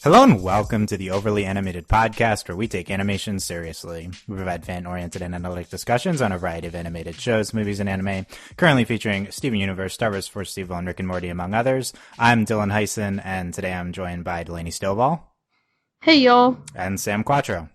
Hello and welcome to the Overly Animated Podcast, where we take animation seriously. We provide fan-oriented and analytic discussions on a variety of animated shows, movies, and anime, currently featuring Steven Universe, Star Wars Force Steve and Rick and Morty, among others. I'm Dylan Hysen, and today I'm joined by Delaney Stovall. Hey, y'all. And Sam Quattro.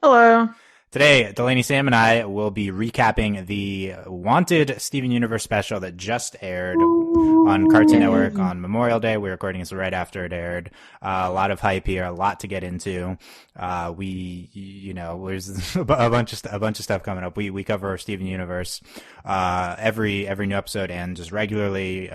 Hello. Today, Delaney, Sam, and I will be recapping the Wanted Steven Universe special that just aired on Cartoon Network on Memorial Day. We're recording this right after it aired. A lot of hype here, a lot to get into. There's a bunch of stuff coming up. We cover Steven Universe every new episode and just regularly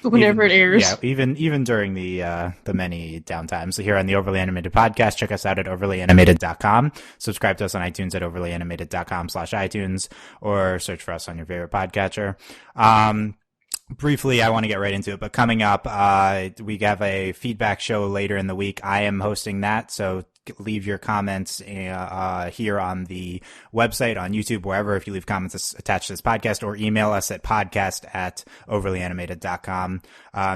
whenever it airs. Yeah, even during the many downtimes. So here on the Overly Animated Podcast, check us out at overlyanimated.com. Subscribe to us on iTunes at overlyanimated.com/iTunes, or search for us on your favorite podcatcher. Briefly, I want to get right into it, but coming up, we have a feedback show later in the week. I am hosting that, so leave your comments here on the website, on YouTube, wherever, if you leave comments attached to this podcast, or email us at podcast@overlyanimated.com.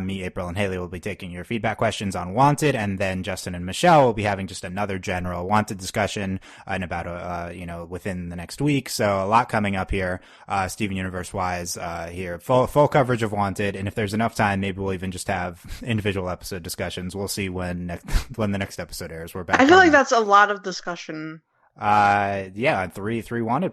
Me, April, and Haley will be taking your feedback questions on Wanted, and then Justin and Michelle will be having just another general Wanted discussion in about, within the next week. So a lot coming up here, Steven Universe-wise, here. Full coverage of Wanted, and if there's enough time, maybe we'll even just have individual episode discussions. We'll see when the next episode airs. We're back. I feel like that's a lot of discussion. Three Wanted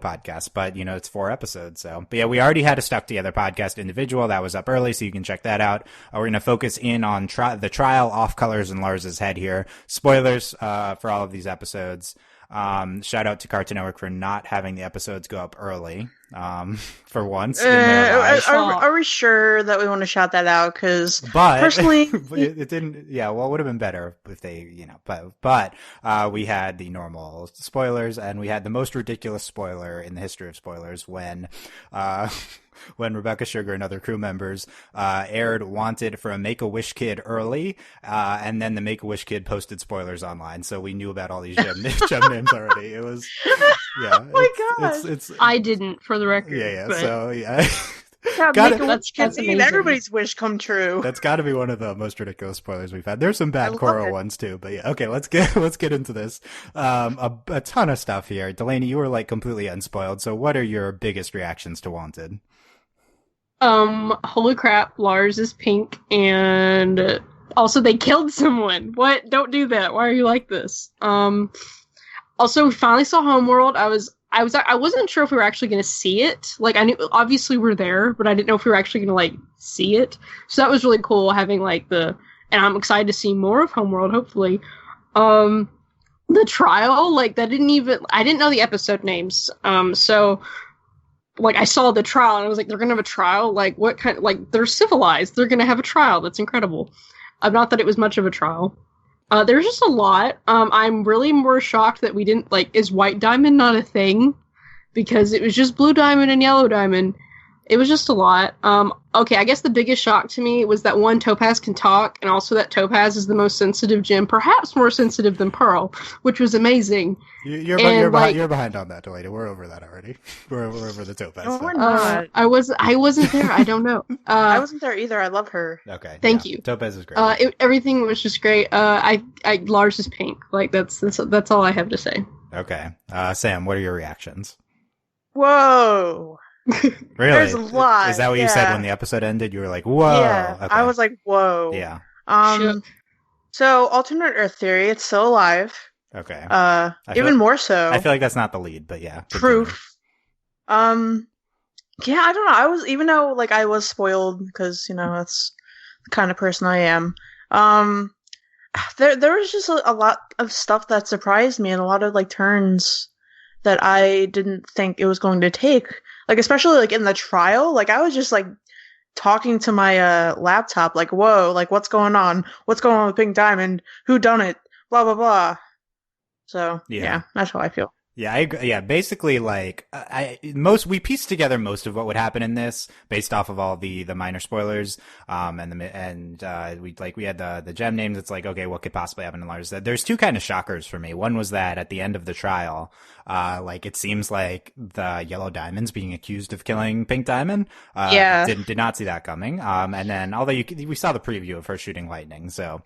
podcasts, but it's 4 episodes. So, but yeah, we already had a Stuck Together podcast individual that was up early, so you can check that out. We're going to focus in on the trial off Colors and Lars's head here. Spoilers, for all of these episodes. Shout out to Cartoon Network for not having the episodes go up early, for once. Are we sure that we want to shout that out? Because personally, it didn't. Yeah, well, it would have been better if they, but we had the normal spoilers, and we had the most ridiculous spoiler in the history of spoilers when Rebecca Sugar and other crew members aired Wanted for a Make-A-Wish kid early, and then the Make-A-Wish kid posted spoilers online, so we knew about all these gem names already. It was, yeah. Oh my god! It's I didn't, for the record. Yeah. But... So yeah. That's everybody's wish come true. That's got to be one of the most ridiculous spoilers we've had. There's some bad Coral ones too, but yeah. Okay, let's get into this. A ton of stuff here. Delaney, you were completely unspoiled. So, what are your biggest reactions to Wanted? Holy crap! Lars is pink, and also they killed someone. What? Don't do that. Why are you like this? Also, we finally saw Homeworld. I wasn't sure if we were actually going to see it. I knew, obviously we're there, but I didn't know if we were actually going to, see it. So that was really cool, having, and I'm excited to see more of Homeworld, hopefully. The trial, I didn't know the episode names. So, I saw the trial, and I was like, they're going to have a trial? What kind, they're civilized. They're going to have a trial. That's incredible. Not that it was much of a trial. There's just a lot. I'm really more shocked that we didn't, is White Diamond not a thing? Because it was just Blue Diamond and Yellow Diamond. It was just a lot. Okay, I guess the biggest shock to me was that one, Topaz can talk, and also that Topaz is the most sensitive gem, perhaps more sensitive than Pearl, which was amazing. You're behind on that, Delaney. We're over that already. We're over the Topaz. No, we're not. I wasn't there. I don't know. I wasn't there either. I love her. Okay. Thank you. Topaz is great. Everything was just great. Lars is pink. That's all I have to say. Okay. Sam, what are your reactions? Whoa. Really? There's a lot. Is that what you said when the episode ended? You were like, whoa. Yeah. Okay. I was like, whoa. Yeah. So alternate Earth theory, it's still alive. Okay. Even more so. I feel like that's not the lead, but yeah. Proof. Yeah, I don't know. Even though I was spoiled because, that's the kind of person I am. There was just a lot of stuff that surprised me, and a lot of turns that I didn't think it was going to take. Especially in the trial, I was just talking to my laptop, whoa, what's going on? What's going on with Pink Diamond? Who done it? Blah blah blah. So yeah, that's how I feel. Yeah, I agree. Yeah, basically, like we pieced together most of what would happen in this based off of all the minor spoilers. We had the gem names. It's like, okay, what could possibly happen in Lars? There's two kind of shockers for me. One was that at the end of the trial, like it seems like the Yellow Diamond's being accused of killing Pink Diamond. Yeah. Did not see that coming. And then although we saw the preview of her shooting lightning, so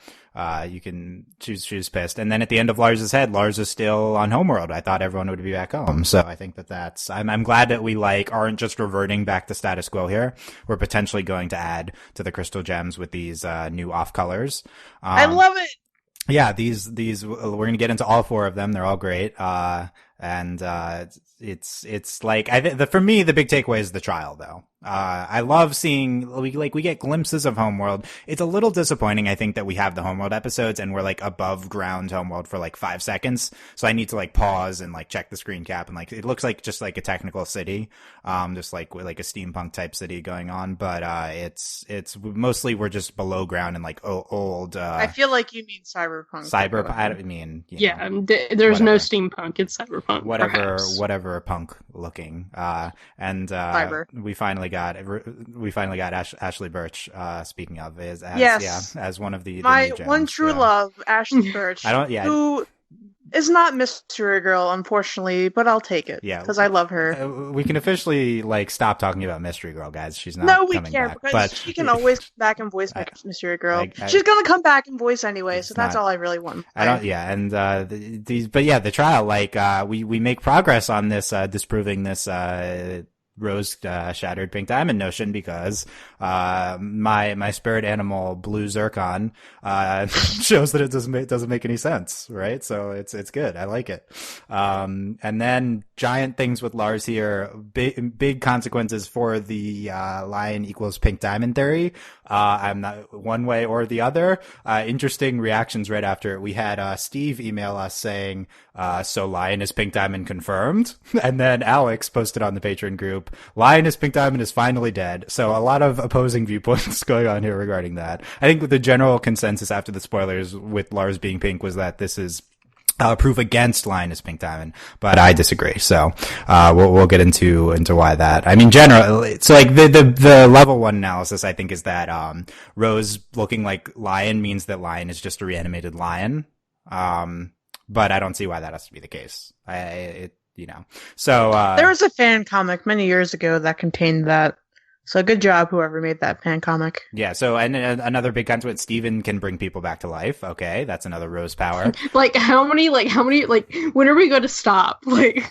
you can choose pissed. And then at the end of Lars's head, Lars is still on Homeworld. I thought everyone would be back home. So I think I'm glad that we aren't just reverting back to status quo here. We're potentially going to add to the crystal gems with these new off colors. I love it. Yeah, these we're going to get into all four of them. They're all great. It's like for me the big takeaway is the trial though. I love seeing we get glimpses of Homeworld. It's a little disappointing, I think, that we have the Homeworld episodes and we're like above ground Homeworld for like 5 seconds. So I need to like pause and like check the screen cap and like it looks like just like a technical city, just like a steampunk type city going on. But it's mostly we're just below ground and like old. I feel like you mean cyberpunk. I mean, there's no steampunk. It's cyberpunk. Whatever punk looking. Cyber. We finally got Ashley Birch. Speaking of, as one of the my new gems, one true love, Ashley Birch. Who is not Mystery Girl, unfortunately, but I'll take it. Yeah, because I love her. We can officially like stop talking about Mystery Girl, guys. She's not. No, we coming can't back, because but she can always come back and voice Mystery Girl. She's gonna come back and voice anyway, so that's all I really want. The trial, like we make progress on this, disproving this rose shattered pink diamond notion because my spirit animal blue zircon shows that it doesn't make any sense, right? So it's good. I like it. And then giant things with Lars here, big consequences for the lion equals pink diamond theory. I'm not one way or the other. Interesting reactions right after it. We had Steve email us saying so lion is pink diamond confirmed, and then Alex posted on the Patreon group, lion is pink diamond is finally dead. So a lot of opposing viewpoints going on here regarding that. I think the general consensus after the spoilers with Lars being pink was that this is proof against lion is pink diamond, but I disagree. So we'll get into why that. I mean, generally, so like the level one analysis I think is that Rose looking like lion means that lion is just a reanimated lion. But I don't see why that has to be the case. So there was a fan comic many years ago that contained that. So good job, whoever made that fan comic. Yeah. So and another big consequence, Steven can bring people back to life. Okay, that's another Rose power. How many? When are we going to stop? We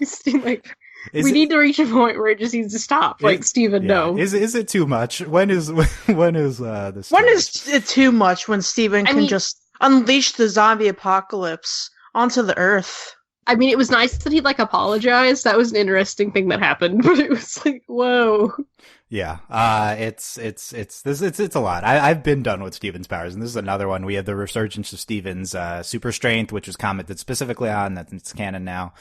need to reach a point where it just needs to stop. Steven, no. Is it too much? When is this? When is it too much? When Steven can just unleash the zombie apocalypse onto the earth. I mean, it was nice that he apologized. That was an interesting thing that happened, but it was like, whoa. Yeah, it's a lot. I've been done with Steven's powers, and this is another one. We have the resurgence of Steven's super strength, which was commented specifically on. That's canon now.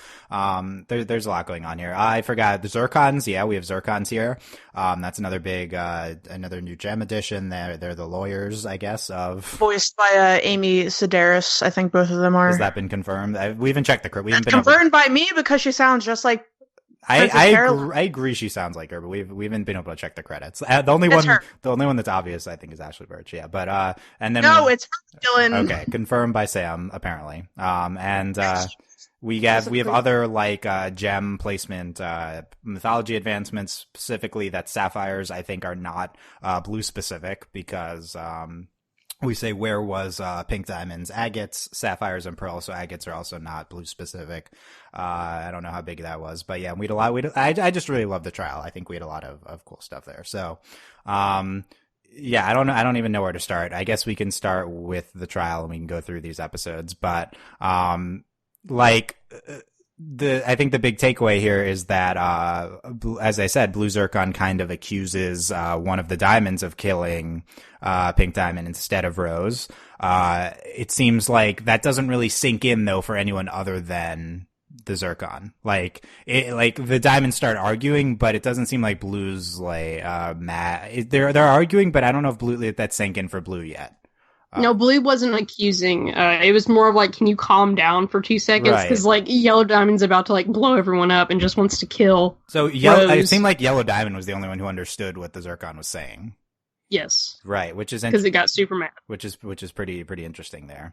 There's a lot going on here. I forgot the Zircons. Yeah, we have Zircons here. That's another big, another new gem edition. They're the lawyers, I guess, voiced by Amy Sedaris. I think both of them are. Has that been confirmed? We haven't checked the credits. We haven't been confirmed by me because she sounds just like. I agree. She sounds like her, but we haven't been able to check the credits. The only one that's obvious, I think, is Ashley Birch. Yeah, but and then it's her, Dylan. Okay, confirmed by Sam apparently. We have other gem placement, mythology advancements, specifically that sapphires I think are not blue specific because we say where was pink diamonds, agates, sapphires, and pearls. So agates are also not blue specific. I don't know how big that was, but yeah, I just really love the trial. I think we had a lot of cool stuff there. So, yeah, I don't know. I don't even know where to start. I guess we can start with the trial and we can go through these episodes. But, I think the big takeaway here is that, as I said, Blue Zircon kind of accuses one of the diamonds of killing Pink Diamond instead of Rose. It seems like that doesn't really sink in though for anyone other than the Zircon. The diamonds start arguing, but it doesn't seem like Blue's mad. They're arguing, but I don't know if Blue that sank in for Blue yet. No, Blue wasn't accusing. It was more of like, can you calm down for 2 seconds? Because like Yellow Diamond's about to like blow everyone up and just wants to kill. So it seemed like Yellow Diamond was the only one who understood what the Zircon was saying. Yes. Right, which is because it got super mad. Which is pretty interesting there.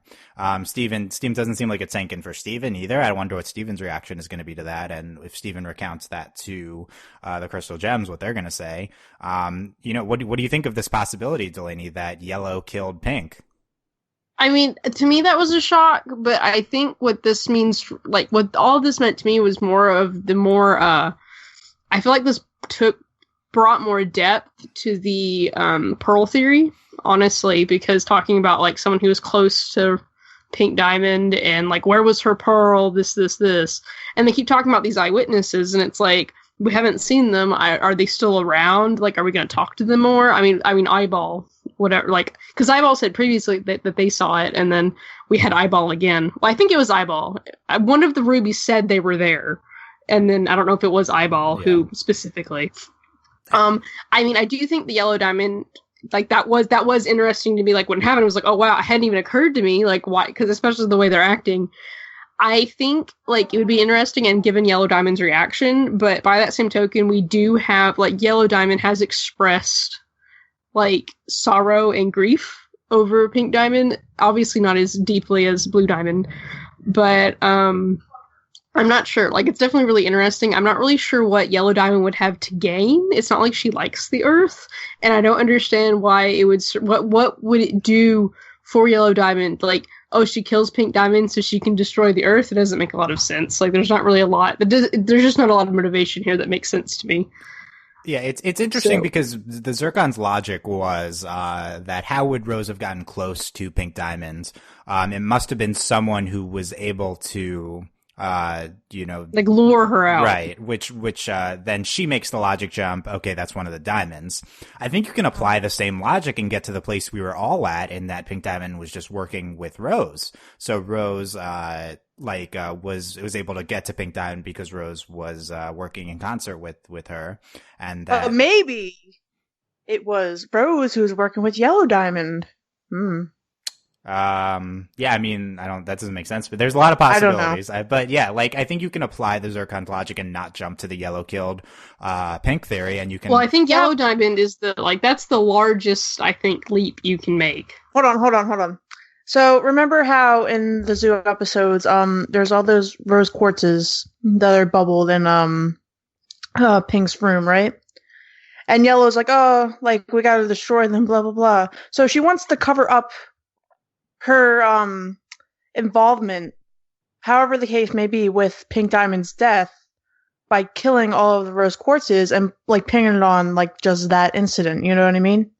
Steven doesn't seem like it's sank in for Steven either. I wonder what Steven's reaction is going to be to that, and if Steven recounts that to the Crystal Gems, what they're going to say. What do you think of this possibility, Delaney, that Yellow killed Pink? I mean, to me that was a shock, but I think what this means, like what all this meant to me, was more of the more. I feel like this brought more depth to the Pearl theory, honestly, because talking about like someone who was close to Pink Diamond and like where was her pearl, this, and they keep talking about these eyewitnesses, and it's like we haven't seen them. Are they still around? Like, are we going to talk to them more? I mean, Eyeball, whatever, like, because Eyeball said previously that they saw it, and then we had Eyeball again. Well, I think it was Eyeball. One of the rubies said they were there, and then I don't know if it was Eyeball who specifically. I mean, I do think the Yellow Diamond, like, that was interesting to me. Like, when it happened, it was like, oh wow, it hadn't even occurred to me. Like, why? Because especially the way they're acting, I think like it would be interesting, and given Yellow Diamond's reaction. But by that same token, we do have like Yellow Diamond has expressed like sorrow and grief over Pink Diamond. Obviously, not as deeply as Blue Diamond, but I'm not sure. Like, it's definitely really interesting. I'm not really sure what Yellow Diamond would have to gain. It's not like she likes the Earth, and I don't understand why it would. What would it do for Yellow Diamond? Like, oh, she kills Pink Diamond so she can destroy the Earth. It doesn't make a lot of sense. Like, there's not really a lot. There's just not a lot of motivation here that makes sense to me. Yeah, it's interesting because the Zircon's logic was that how would Rose have gotten close to Pink Diamond? It must have been someone who was able to. Like lure her out. Right. Which then she makes the logic jump. Okay, that's one of the diamonds. I think you can apply the same logic and get to the place we were all at, in that Pink Diamond was just working with Rose. So Rose, was able to get to Pink Diamond because Rose was, working in concert with her. And maybe it was Rose who was working with Yellow Diamond. Yeah, I mean, that doesn't make sense, but there's a lot of possibilities. But yeah, like, I think you can apply the Zircon's logic and not jump to the Yellow killed, Pink theory, and you can. Well, I think Yellow Diamond is that's the largest, I think, leap you can make. Hold on. So, remember how in the zoo episodes, there's all those rose quartzes that are bubbled in, Pink's room, right? And Yellow's like, oh, like, we gotta destroy them, blah, blah, blah. So she wants to cover up her involvement, however the case may be, with Pink Diamond's death by killing all of the rose quartzes and like pinning it on like just that incident. You know what I mean?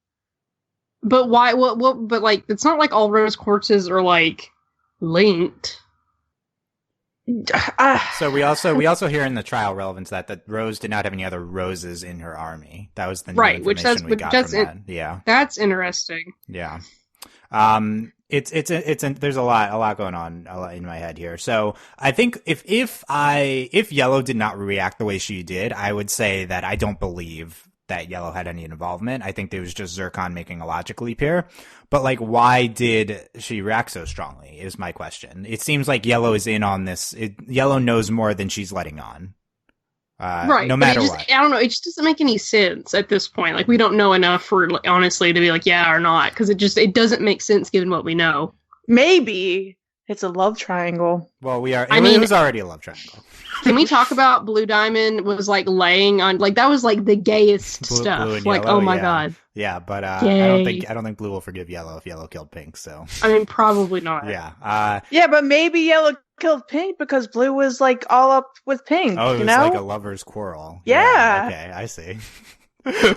But why? What? But like, it's not like all rose quartzes are like linked. So we also hear in the trial relevance that Rose did not have any other roses in her army. That was the new information we got from that. Yeah, that's interesting. Yeah. There's a lot going on in my head here. So I think if Yellow did not react the way she did, I would say that I don't believe that Yellow had any involvement. I think it was just Zircon making a logic leap here. But like, why did she react so strongly is my question. It seems like Yellow is in on this. Yellow knows more than she's letting on. Right. No matter what. I don't know. It just doesn't make any sense at this point. Like, we don't know enough for, like, honestly, to be like, yeah or not. Because it doesn't make sense given what we know. Maybe it's a love triangle. Well, it was already a love triangle. Can we talk about Blue Diamond was like laying on, like, that was like the gayest stuff. Blue like, Yellow, oh my god. Yeah, but I don't think Blue will forgive Yellow if Yellow killed Pink. So I mean, probably not. Yeah. Yeah, but maybe Yellow killed Pink because Blue was like all up with Pink. Oh, it was like a lover's quarrel. Yeah. Okay, I see.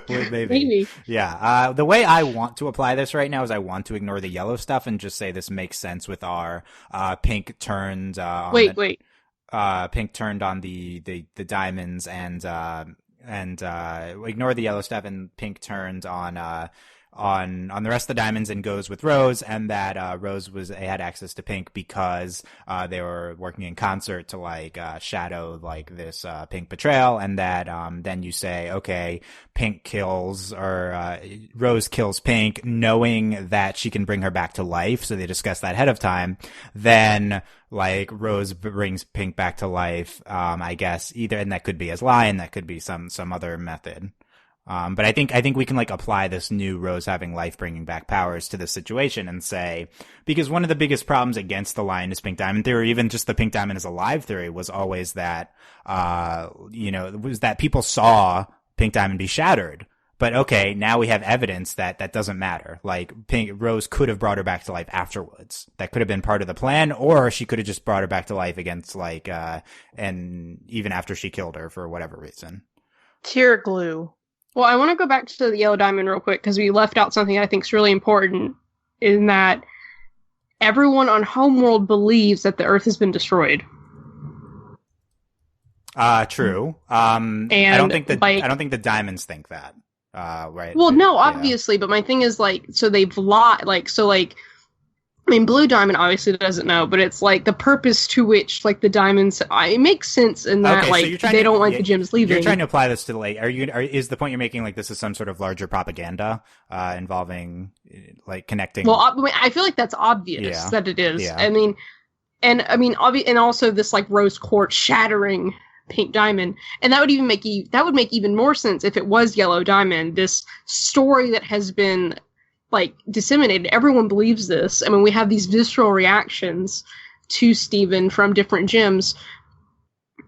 Maybe. Yeah. The way I want to apply this right now is I want to ignore the Yellow stuff and just say this makes sense with our Pink turned. Pink turned on the diamonds and ignore the Yellow stuff, and Pink turned on on the rest of the diamonds and goes with Rose, and that Rose had access to Pink because they were working in concert to like shadow like this Pink betrayal, and that then you say, okay, Pink kills or Rose kills Pink, knowing that she can bring her back to life. So they discuss that ahead of time. Then like Rose brings Pink back to life, I guess either, and that could be as lie, and that could be some other method. But I think we can like apply this new Rose having life bringing back powers to this situation and say, because one of the biggest problems against the Lioness Pink Diamond theory, even just the Pink Diamond is alive theory, was always that, was that people saw Pink Diamond be shattered. But okay, now we have evidence that doesn't matter. Like Rose could have brought her back to life afterwards. That could have been part of the plan, or she could have just brought her back to life against like, and even after she killed her for whatever reason. Tear glue. Well, I want to go back to the yellow diamond real quick, because we left out something I think is really important, in that everyone on Homeworld believes that the Earth has been destroyed. True. And I don't think the diamonds think that. Right. Well, no, obviously, but my thing is like, so they've lied, like, so like, I mean, Blue Diamond obviously doesn't know, but it's like the purpose to which like the diamonds, it makes sense in that like they don't want the gems leaving. You're trying to apply this to like, is the point you're making like this is some sort of larger propaganda involving like connecting? Well, I feel like that's obvious that it is. Yeah. I mean, and also this like rose quartz shattering Pink Diamond, and that would make even more sense if it was Yellow Diamond. This story that has been like disseminated, everyone believes this. I mean, we have these visceral reactions to Steven from different gems,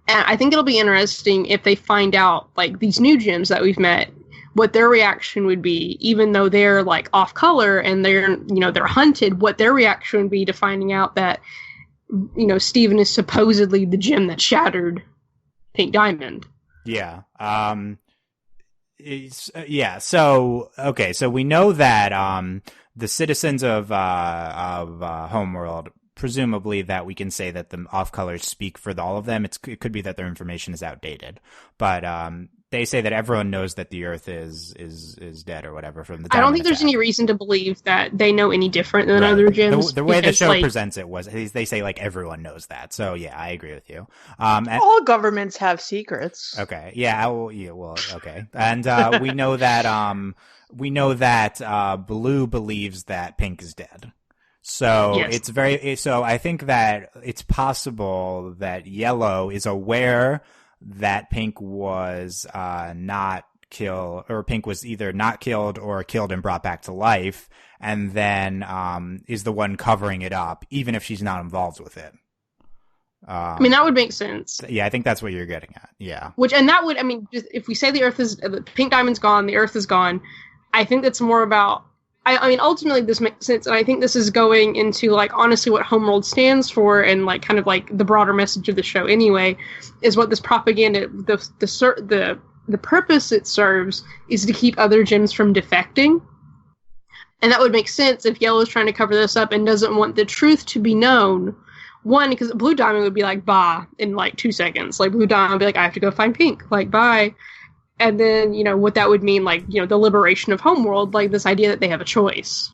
and I think it'll be interesting if they find out like these new gems that we've met, what their reaction would be, even though they're like off color and they're hunted, what their reaction would be to finding out that Steven is supposedly the gem that shattered Pink Diamond. Yeah. So okay. So we know that the citizens of Homeworld, presumably that we can say that the off colors speak for all of them. It could be that their information is outdated, but they say that everyone knows that the Earth is dead or whatever from the diamond. I don't think there's any reason to believe that they know any different than other gems. The way the show presents it was they say like everyone knows that. So yeah, I agree with you. All governments have secrets. Okay. Yeah. Okay. And we know that Blue believes that Pink is dead. So yes. So I think that it's possible that Yellow is aware that Pink was not killed, or Pink was either not killed or killed and brought back to life, and then is the one covering it up, even if she's not involved with it. I mean, that would make sense. Yeah, I think that's what you're getting at. Yeah. Just if we say the Pink Diamond's gone, the Earth is gone, I think that's more about. I mean, ultimately, this makes sense, and I think this is going into, like, honestly what Homeworld stands for, and, like, kind of, like, the broader message of the show anyway, is what this propaganda, the purpose it serves is to keep other gems from defecting. And that would make sense if Yellow's trying to cover this up and doesn't want the truth to be known. One, because Blue Diamond would be like, bye, in, like, 2 seconds. Like, Blue Diamond would be like, I have to go find Pink. Like, bye. And then, what that would mean, like, the liberation of Homeworld, like, this idea that they have a choice.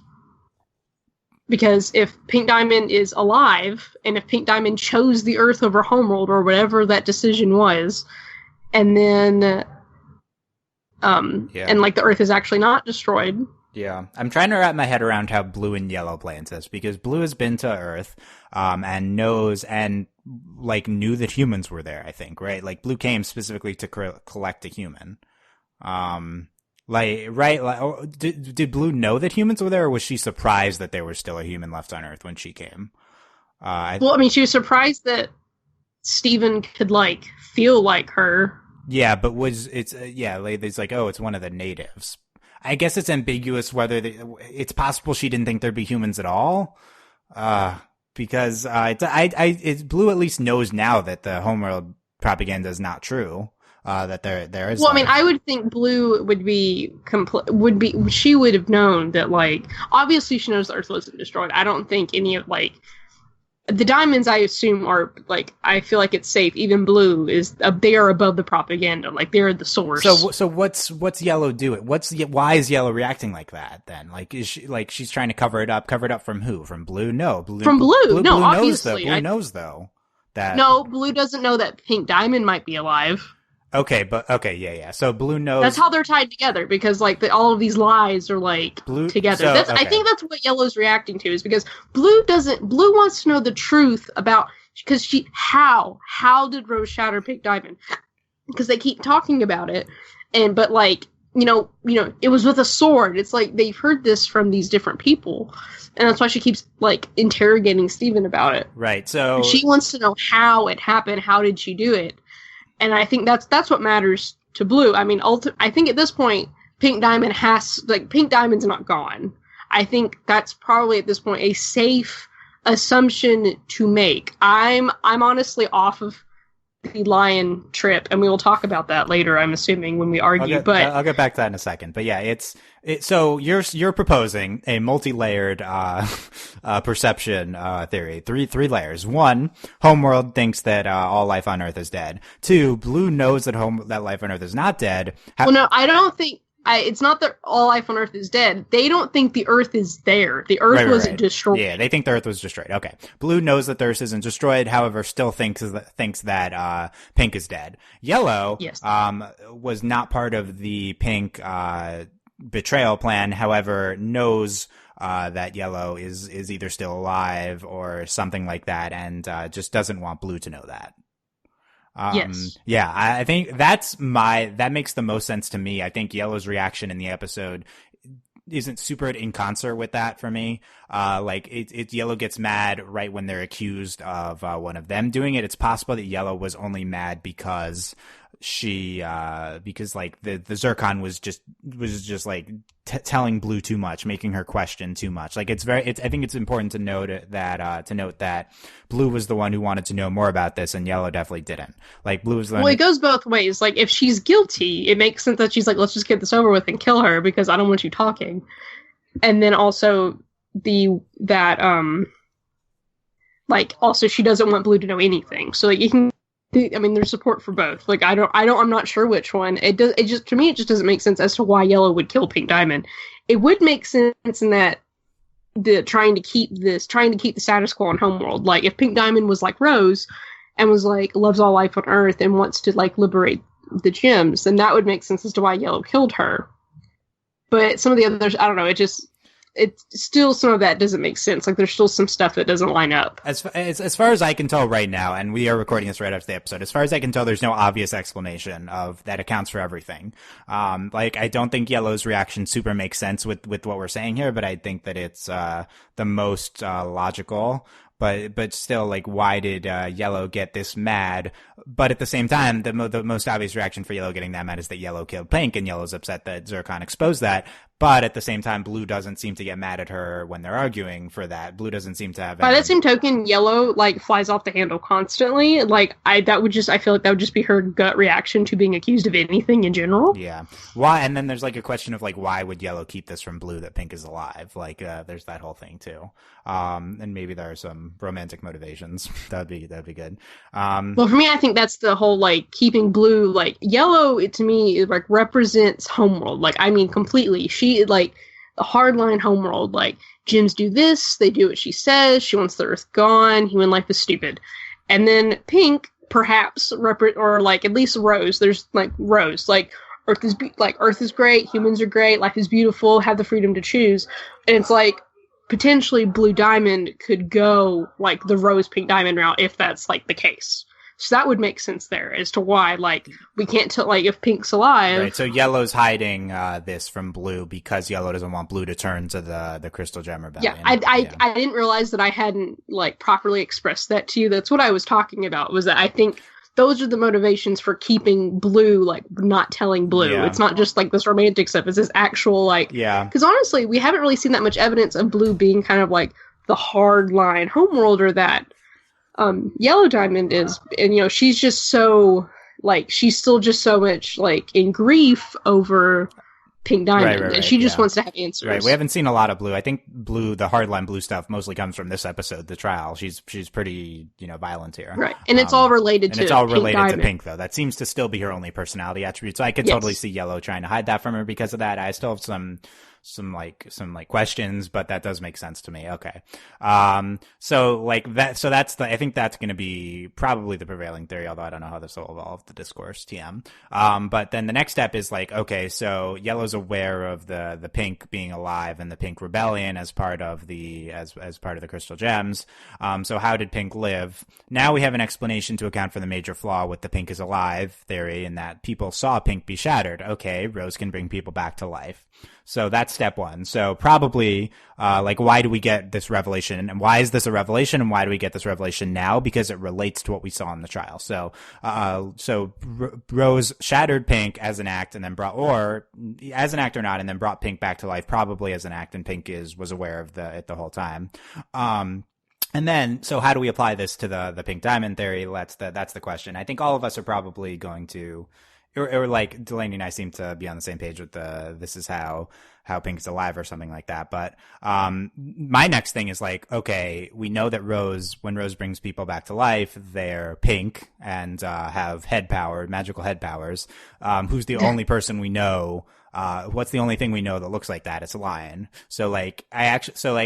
Because if Pink Diamond is alive, and if Pink Diamond chose the Earth over Homeworld, or whatever that decision was, and then, and, like, the Earth is actually not destroyed. Yeah. I'm trying to wrap my head around how Blue and Yellow play into this, because Blue has been to Earth, and knows, and, like, knew that humans were there, I think, right? Like, Blue came specifically to collect a human. Did Blue know that humans were there, or was she surprised that there was still a human left on Earth when she came? She was surprised that Steven could, like, feel like her. Yeah, but it's like, oh, it's one of the natives. I guess it's ambiguous whether it's possible she didn't think there'd be humans at all. Because Blue at least knows now that the Homeworld propaganda is not true. That there is. Well, I mean, I would think Blue she would have known that, like, obviously she knows the Earth wasn't destroyed. I don't think any of, like, the diamonds, I assume, are like, I feel like it's safe. Even blue is they are above the propaganda. Like, they're the source. So what's yellow doing? Why is yellow reacting like that then? Like, is she like she's trying to cover it up? Cover it up from who? From blue? No, from blue. No, obviously. Blue knows though that. No, blue doesn't know that Pink Diamond might be alive. Okay, yeah. So blue knows. That's how they're tied together, because like all of these lies are like blue, together. so, I think that's what yellow's reacting to, is because blue wants to know the truth about, because how did Rose shatter Pink Diamond? Because they keep talking about it, but like you know it was with a sword. It's like they've heard this from these different people, and that's why she keeps like interrogating Steven about it. Right. So she wants to know how it happened. How did she do it? And I think that's what matters to blue. I mean, I think at this point, Pink Diamond's not gone. I think that's probably at this point a safe assumption to make. I'm honestly off of the lion trip, and we will talk about that later, I'm assuming, when we argue. I'll get back to that in a second. But yeah, so you're proposing a multi-layered perception theory. Three layers. One, Homeworld thinks that all life on Earth is dead. Two, Blue knows that life on Earth is not dead. Well, no, I don't think. It's not that all life on Earth is dead. They don't think the Earth is there. The Earth wasn't destroyed. Yeah, they think the Earth was destroyed. Okay. Blue knows that the Earth isn't destroyed, however, still thinks that Pink is dead. Yellow yes. Was not part of the Pink betrayal plan, however, knows that Yellow is either still alive or something like that, and just doesn't want Blue to know that. Yes. Yeah, I think that makes the most sense to me. I think Yellow's reaction in the episode isn't super in concert with that for me. Yellow gets mad right when they're accused of one of them doing it. It's possible that Yellow was only mad because because like the Zircon was just like telling Blue too much, making her question too much. Like I think it's important to note that Blue was the one who wanted to know more about this, and Yellow definitely didn't. Like Blue was the one. Well, it goes both ways. Like if she's guilty, it makes sense that she's like, let's just get this over with and kill her because I don't want you talking. And then also also she doesn't want Blue to know anything. So like you can. I mean, there's support for both. Like, I'm not sure which one. It just doesn't make sense as to why Yellow would kill Pink Diamond. It would make sense in that trying to keep the status quo on Homeworld. Like, if Pink Diamond was like Rose and was like, loves all life on Earth and wants to like liberate the gems, then that would make sense as to why Yellow killed her. But some of the others, I don't know, it's still some of that doesn't make sense. Like there's still some stuff that doesn't line up. As far as I can tell right now, and we are recording this right after the episode, as far as I can tell, there's no obvious explanation of that accounts for everything. I don't think Yellow's reaction super makes sense with what we're saying here, but I think that it's the most logical. But still, like, why did Yellow get this mad? But at the same time, the most obvious reaction for Yellow getting that mad is that Yellow killed Pink, and Yellow's upset that Zircon exposed that. But at the same time, Blue doesn't seem to get mad at her when they're arguing for that. Blue doesn't seem to have. By that same token, Yellow like flies off the handle constantly. Like I feel like that would just be her gut reaction to being accused of anything in general. Yeah. Why? And then there's like a question of like, why would Yellow keep this from Blue that Pink is alive? Like, there's that whole thing too. And maybe there are some romantic motivations. That'd be good. Well, for me, I think that's the whole like keeping Blue like Yellow. To me, it like represents Homeworld. Like I mean, completely. She like the hardline Homeworld. Like gems do this, they do what she says. She wants the Earth gone. Human life is stupid. And then Pink, perhaps or like at least Rose. There's like Rose, like Earth is great. Humans are great. Life is beautiful. Have the freedom to choose. And it's like. Potentially Blue Diamond could go like the Rose Pink Diamond route if that's like the case. So that would make sense there as to why like we can't tell like if Pink's alive. Right. So Yellow's hiding this from Blue because Yellow doesn't want Blue to turn to the Crystal Gem Rebellion. Yeah, I didn't realize that I hadn't like properly expressed that to you. That's what I was talking about. Was that I think those are the motivations for keeping Blue, like, not telling Blue. Yeah. It's not just, like, this romantic stuff. It's this actual, like... Yeah. Because, honestly, we haven't really seen that much evidence of Blue being kind of, like, the hard-line Homeworlder that Yellow Diamond is. And, you know, she's just so... Like, she's still just so much, like, in grief over Pink Diamond, Right, and she just yeah. wants to have answers. Right, we haven't seen a lot of Blue. I think Blue, the hardline Blue stuff, mostly comes from this episode, the trial. She's pretty, violent here. Right, and it's all related to and it's all Pink related Diamond. to Pink, though. That seems to still be her only personality attribute. So I could totally see Yellow trying to hide that from her because of that. I still have some questions, but that does make sense to me. Okay. So I think that's going to be probably the prevailing theory, although I don't know how this will evolve the discourse, TM. But then the next step is like, okay, so Yellow's aware of the Pink being alive and the Pink rebellion as part of the Crystal Gems. So how did Pink live? Now we have an explanation to account for the major flaw with the Pink is alive theory in that people saw Pink be shattered. Okay, Rose can bring people back to life. So that's step one. So probably, why do we get this revelation? And why is this a revelation? And why do we get this revelation now? Because it relates to what we saw in the trial. So Rose shattered Pink as an act and then as an act or not, and then brought Pink back to life, probably as an act, and Pink was aware of it the whole time. And then, so how do we apply this to the Pink Diamond theory? That's the question. I think all of us are probably going to, or like Delaney and I seem to be on the same page with this is how Pink is alive or something like that. But my next thing is like, okay, we know that when Rose brings people back to life, they're pink and have magical head powers. Who's the only person we know? What's the only thing we know that looks like that? It's a lion. So a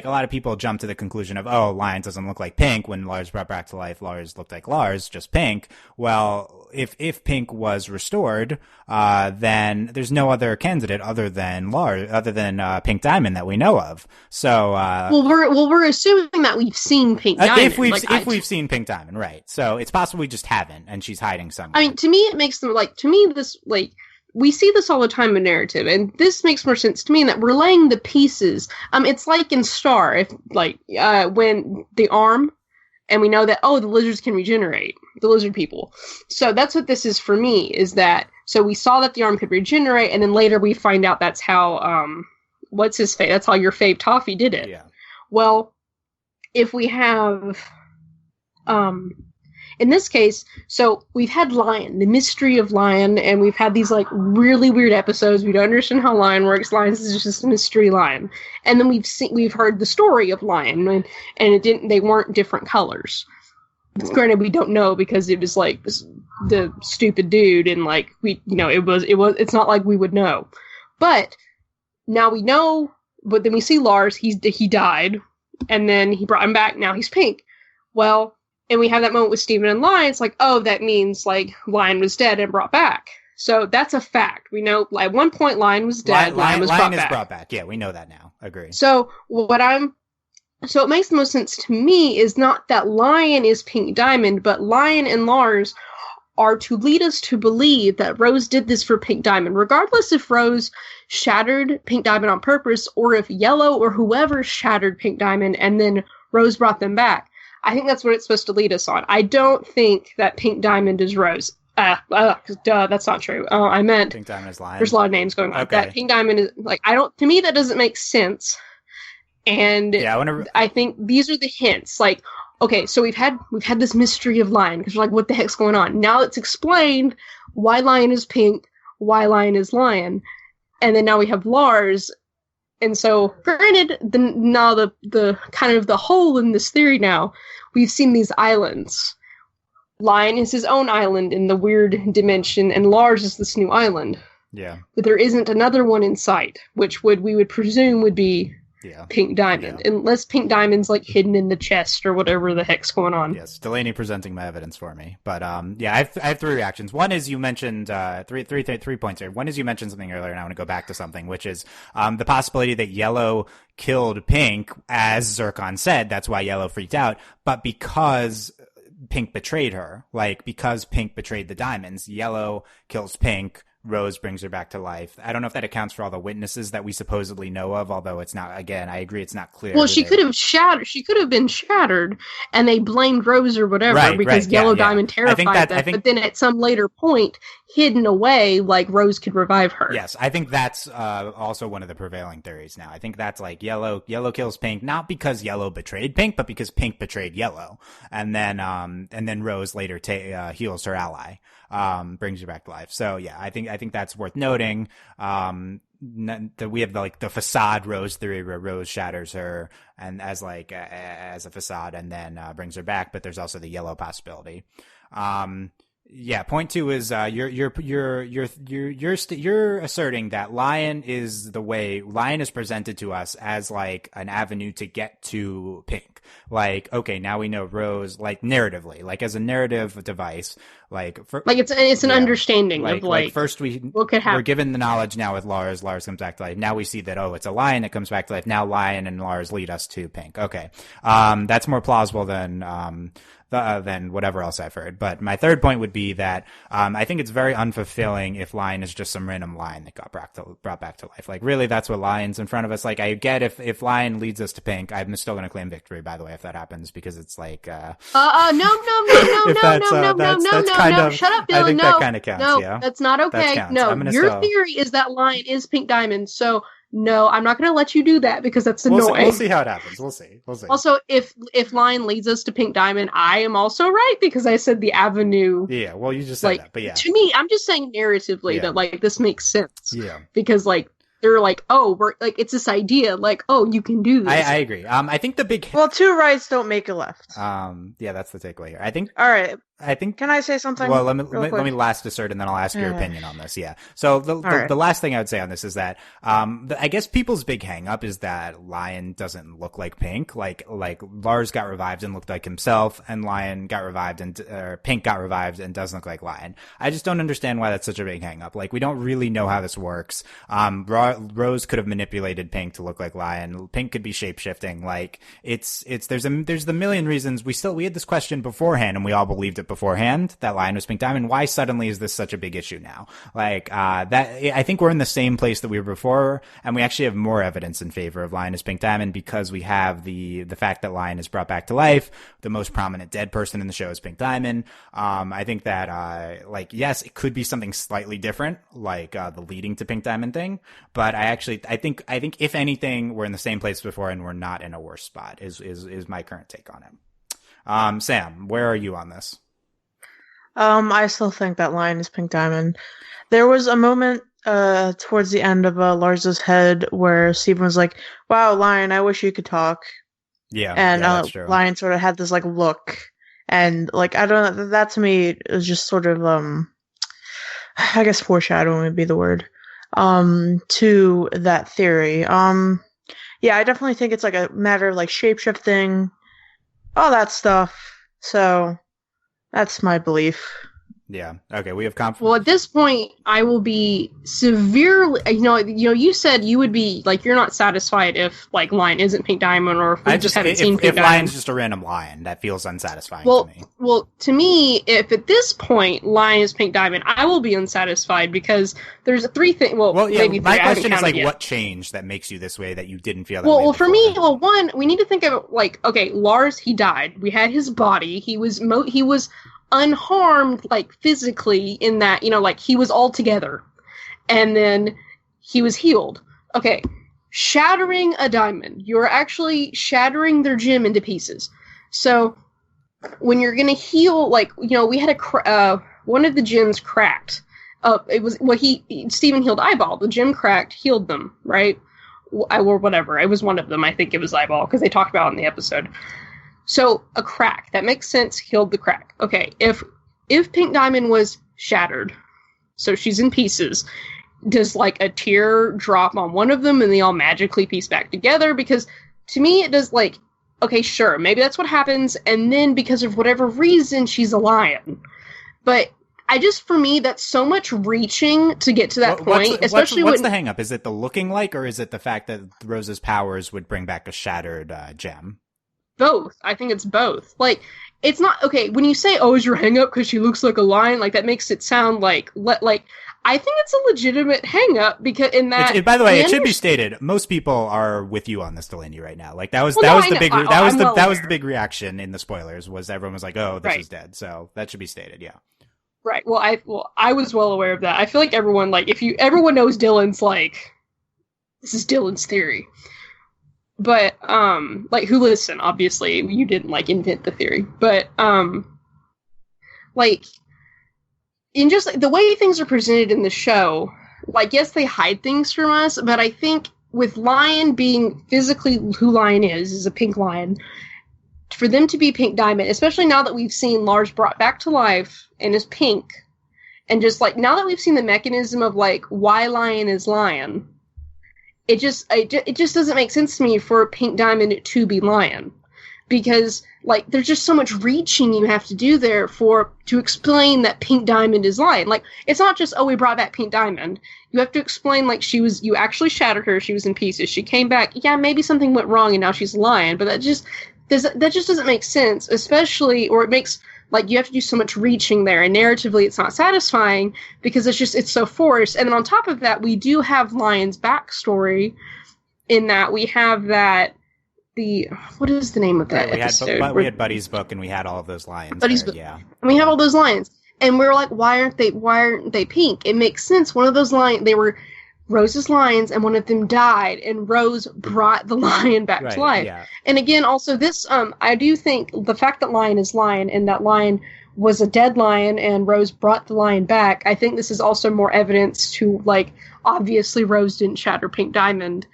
lot of people jump to the conclusion of, oh, lion doesn't look like Pink. When Lars brought back to life, Lars looked like Lars, just pink. Well, if Pink was restored, then there's no other candidate other than Pink Diamond that we know of. So, we're assuming that we've seen Pink Diamond. If we've seen Pink Diamond, right. So it's possible we just haven't, and she's hiding somewhere. I mean, to me, it makes them we see this all the time in narrative, and this makes more sense to me in that we're laying the pieces. It's like in Star, when the arm, and we know that, the lizards can regenerate, the lizard people. So that's what this is for me, is that, so we saw that the arm could regenerate, and then later we find out that's how, what's his fave? That's how your fave Toffee did it. Yeah. Well, if we have, in this case, so we've had Lion, the mystery of Lion, and we've had these really weird episodes. We don't understand how Lion works. Lion is just a mystery Lion, and then we've heard the story of Lion, and they weren't different colors. Granted, we don't know because it was the stupid dude, and it's not like we would know. But now we know. But then we see Lars. He died, and then he brought him back. Now he's pink. Well. And we have that moment with Steven and Lion. It's like, oh, that means Lion was dead and brought back. So that's a fact. We know at one point Lion was dead. Lion is brought back. Yeah, we know that now. Agree. So it makes the most sense to me is not that Lion is Pink Diamond, but Lion and Lars are to lead us to believe that Rose did this for Pink Diamond, regardless if Rose shattered Pink Diamond on purpose or if Yellow or whoever shattered Pink Diamond and then Rose brought them back. I think that's what it's supposed to lead us on. I don't think that Pink Diamond is Rose. That's not true. I meant Pink Diamond is Lion. There's a lot of names going on. Okay. That Pink Diamond is to me that doesn't make sense. And yeah, I think these are the hints. Okay, so we've had this mystery of Lion because we're what the heck's going on? Now it's explained why Lion is pink, why Lion is Lion, and then now we have Lars. And so, granted, the kind of the hole in this theory now, we've seen these islands. Lion is his own island in the weird dimension, and Lars is this new island. Yeah. But there isn't another one in sight, which we would presume would be Pink Diamond, unless Pink Diamond's hidden in the chest or whatever the heck's going on. Yes, Delaney presenting my evidence for me, but I have three reactions. One is you mentioned three points here. One is you mentioned something earlier, and I want to go back to something, which is the possibility that Yellow killed Pink, as Zircon said. That's why Yellow freaked out, but because Pink betrayed her, because Pink betrayed the diamonds, Yellow kills Pink. Rose brings her back to life. I don't know if that accounts for all the witnesses that we supposedly know of, although it's not, again, I agree it's not clear. Well, she could have been shattered, and they blamed Rose or whatever because Yellow Diamond terrified them, but then at some later point, hidden away, Rose could revive her. Yes, I think that's also one of the prevailing theories now. I think that's Yellow kills Pink, not because Yellow betrayed Pink, but because Pink betrayed Yellow. And then Rose later heals her ally. Brings her back to life. So yeah, I think that's worth noting. we have like the facade Rose theory where Rose shatters her and as like as a facade and then brings her back, but there's also the yellow possibility. Yeah, point two is you're asserting that Lion is presented to us as like an avenue to get to Pink. Like, okay, now we know Rose, like narratively, like as a narrative device, like it's an understanding of like first what could happen. We're given the knowledge now with Lars. Lars comes back to life. Now we see that it's a Lion that comes back to life. Now Lion and Lars lead us to Pink. Okay, that's more plausible than whatever else I've heard. But my third point would be that I think it's very unfulfilling if Lion is just some random Lion that got brought back to life. Like, really, that's what Lion's in front of us. Like, I get if Lion leads us to Pink, I'm still going to claim victory, by the way, if that happens, because it's like... No. Shut up, Dylan. I think that kind of counts, yeah. That's not okay. No, your theory is that Lion is Pink Diamond, so... No, I'm not going to let you do that because that's annoying. We'll see how it happens. We'll see. Also, if Lion leads us to Pink Diamond, I am also right because I said the avenue. Yeah, well, you just said that, but yeah. To me, I'm just saying narratively that like this makes sense. Yeah. Because like they're like, oh, we're like it's this idea, like, oh, you can do this. I agree. I think the big two rights don't make a left. Yeah, that's the takeaway here. I think. All right. I think. Can I say something? Well, let me last assert, and then I'll ask your opinion on this. Yeah. So the last thing I would say on this is that I guess people's big hang up is that Lion doesn't look like Pink. Like Lars got revived and looked like himself, and Lion got revived and Pink got revived and doesn't look like Lion. I just don't understand why that's such a big hang up. Like, we don't really know how this works. Rose could have manipulated Pink to look like Lion. Pink could be shapeshifting. Like, there's the million reasons. We had this question beforehand, and we all believed it beforehand that Lion was Pink Diamond. Why suddenly is this such a big issue now? Like, I think we're in the same place that we were before, and we actually have more evidence in favor of Lion as Pink Diamond because we have the fact that Lion is brought back to life. The most prominent dead person in the show is Pink Diamond. I think that, yes, it could be something slightly different, like, the leading to Pink Diamond thing, but I think if anything, we're in the same place before and we're not in a worse spot is my current take on it. Sam, where are you on this? I still think that Lion is Pink Diamond. There was a moment towards the end of Lars's head where Steven was like, "Wow, Lion, I wish you could talk." Yeah, and that's true. Lion sort of had this like look, and like I don't know, that to me is just sort of I guess foreshadowing would be the word to that theory. Yeah, I definitely think it's like a matter of like shapeshifting, all that stuff. So that's my belief. Yeah. Okay. We have confidence. Well, at this point, I will be severely. You said you would be like you're not satisfied if like Lion isn't Pink Diamond, or if we just haven't seen Pink Diamond. If Lion's just a random Lion, that feels unsatisfying to me. Well, to me, if at this point Lion is Pink Diamond, I will be unsatisfied because there's three things. Well, yeah. Maybe my question is like, what changed that makes you this way that you didn't feel that way? Well, for me, one, we need to think of it like, okay, Lars, he died. We had his body. He was unharmed, like, physically, in that, like, he was all together. And then he was healed. Okay, shattering a diamond. You're actually shattering their gem into pieces. So, when you're gonna heal, like, we had one of the gems cracked. It was, Steven healed Eyeball. The gem cracked, healed them, right? Or whatever. It was one of them. I think it was Eyeball, because they talked about it in the episode. So, a crack. That makes sense. Healed the crack. Okay, if Pink Diamond was shattered, so she's in pieces, does, like, a tear drop on one of them and they all magically piece back together? Because, to me, it does, like, okay, sure, maybe that's what happens, and then, because of whatever reason, she's a lion. But, for me, that's so much reaching to get to that point, especially what's the hang-up? Is it the looking like, or is it the fact that Rose's powers would bring back a shattered gem? Both. I think it's both. Like, it's not, okay, when you say, oh, is your hang-up because she looks like a lion, like, that makes it sound like, I think it's a legitimate hang-up, because in that... by the way, it should be stated, most people are with you on this, Delaney, right now. Like, that was the big reaction in the spoilers, was everyone was like, oh, this is dead. So, that should be stated, yeah. Right, I was well aware of that. I feel like everyone, like, everyone knows Dylan's, like, this is Dylan's theory. But, like, who listen, obviously, you didn't, like, invent the theory. But, like, in just, like, the way things are presented in the show, like, yes, they hide things from us, but I think with Lion being physically who Lion is a pink lion, for them to be Pink Diamond, especially now that we've seen Lars brought back to life and is pink, and just, like, now that we've seen the mechanism of, like, why Lion is Lion, it just doesn't make sense to me for Pink Diamond to be Lion. Because, like, there's just so much reaching you have to do there to explain that Pink Diamond is Lion. Like, it's not just, oh, we brought back Pink Diamond. You have to explain, like, you actually shattered her, she was in pieces, she came back, yeah, maybe something went wrong and now she's a lion, but that just doesn't make sense, especially, or it makes, like, you have to do so much reaching there, and narratively it's not satisfying, because it's so forced. And then on top of that, we do have Lion's backstory, in that we have that, what is the name of that episode? We had Buddy's book, and we had all of those lions. Buddy's book, yeah. And we have all those lions, and we're like, why aren't they pink? It makes sense. One of those lions, they were Rose's lions, and one of them died, and Rose brought the lion back to life. Yeah. And again, also this, I do think the fact that Lion is Lion, and that Lion was a dead lion, and Rose brought the lion back, I think this is also more evidence to, like, obviously Rose didn't shatter Pink Diamond.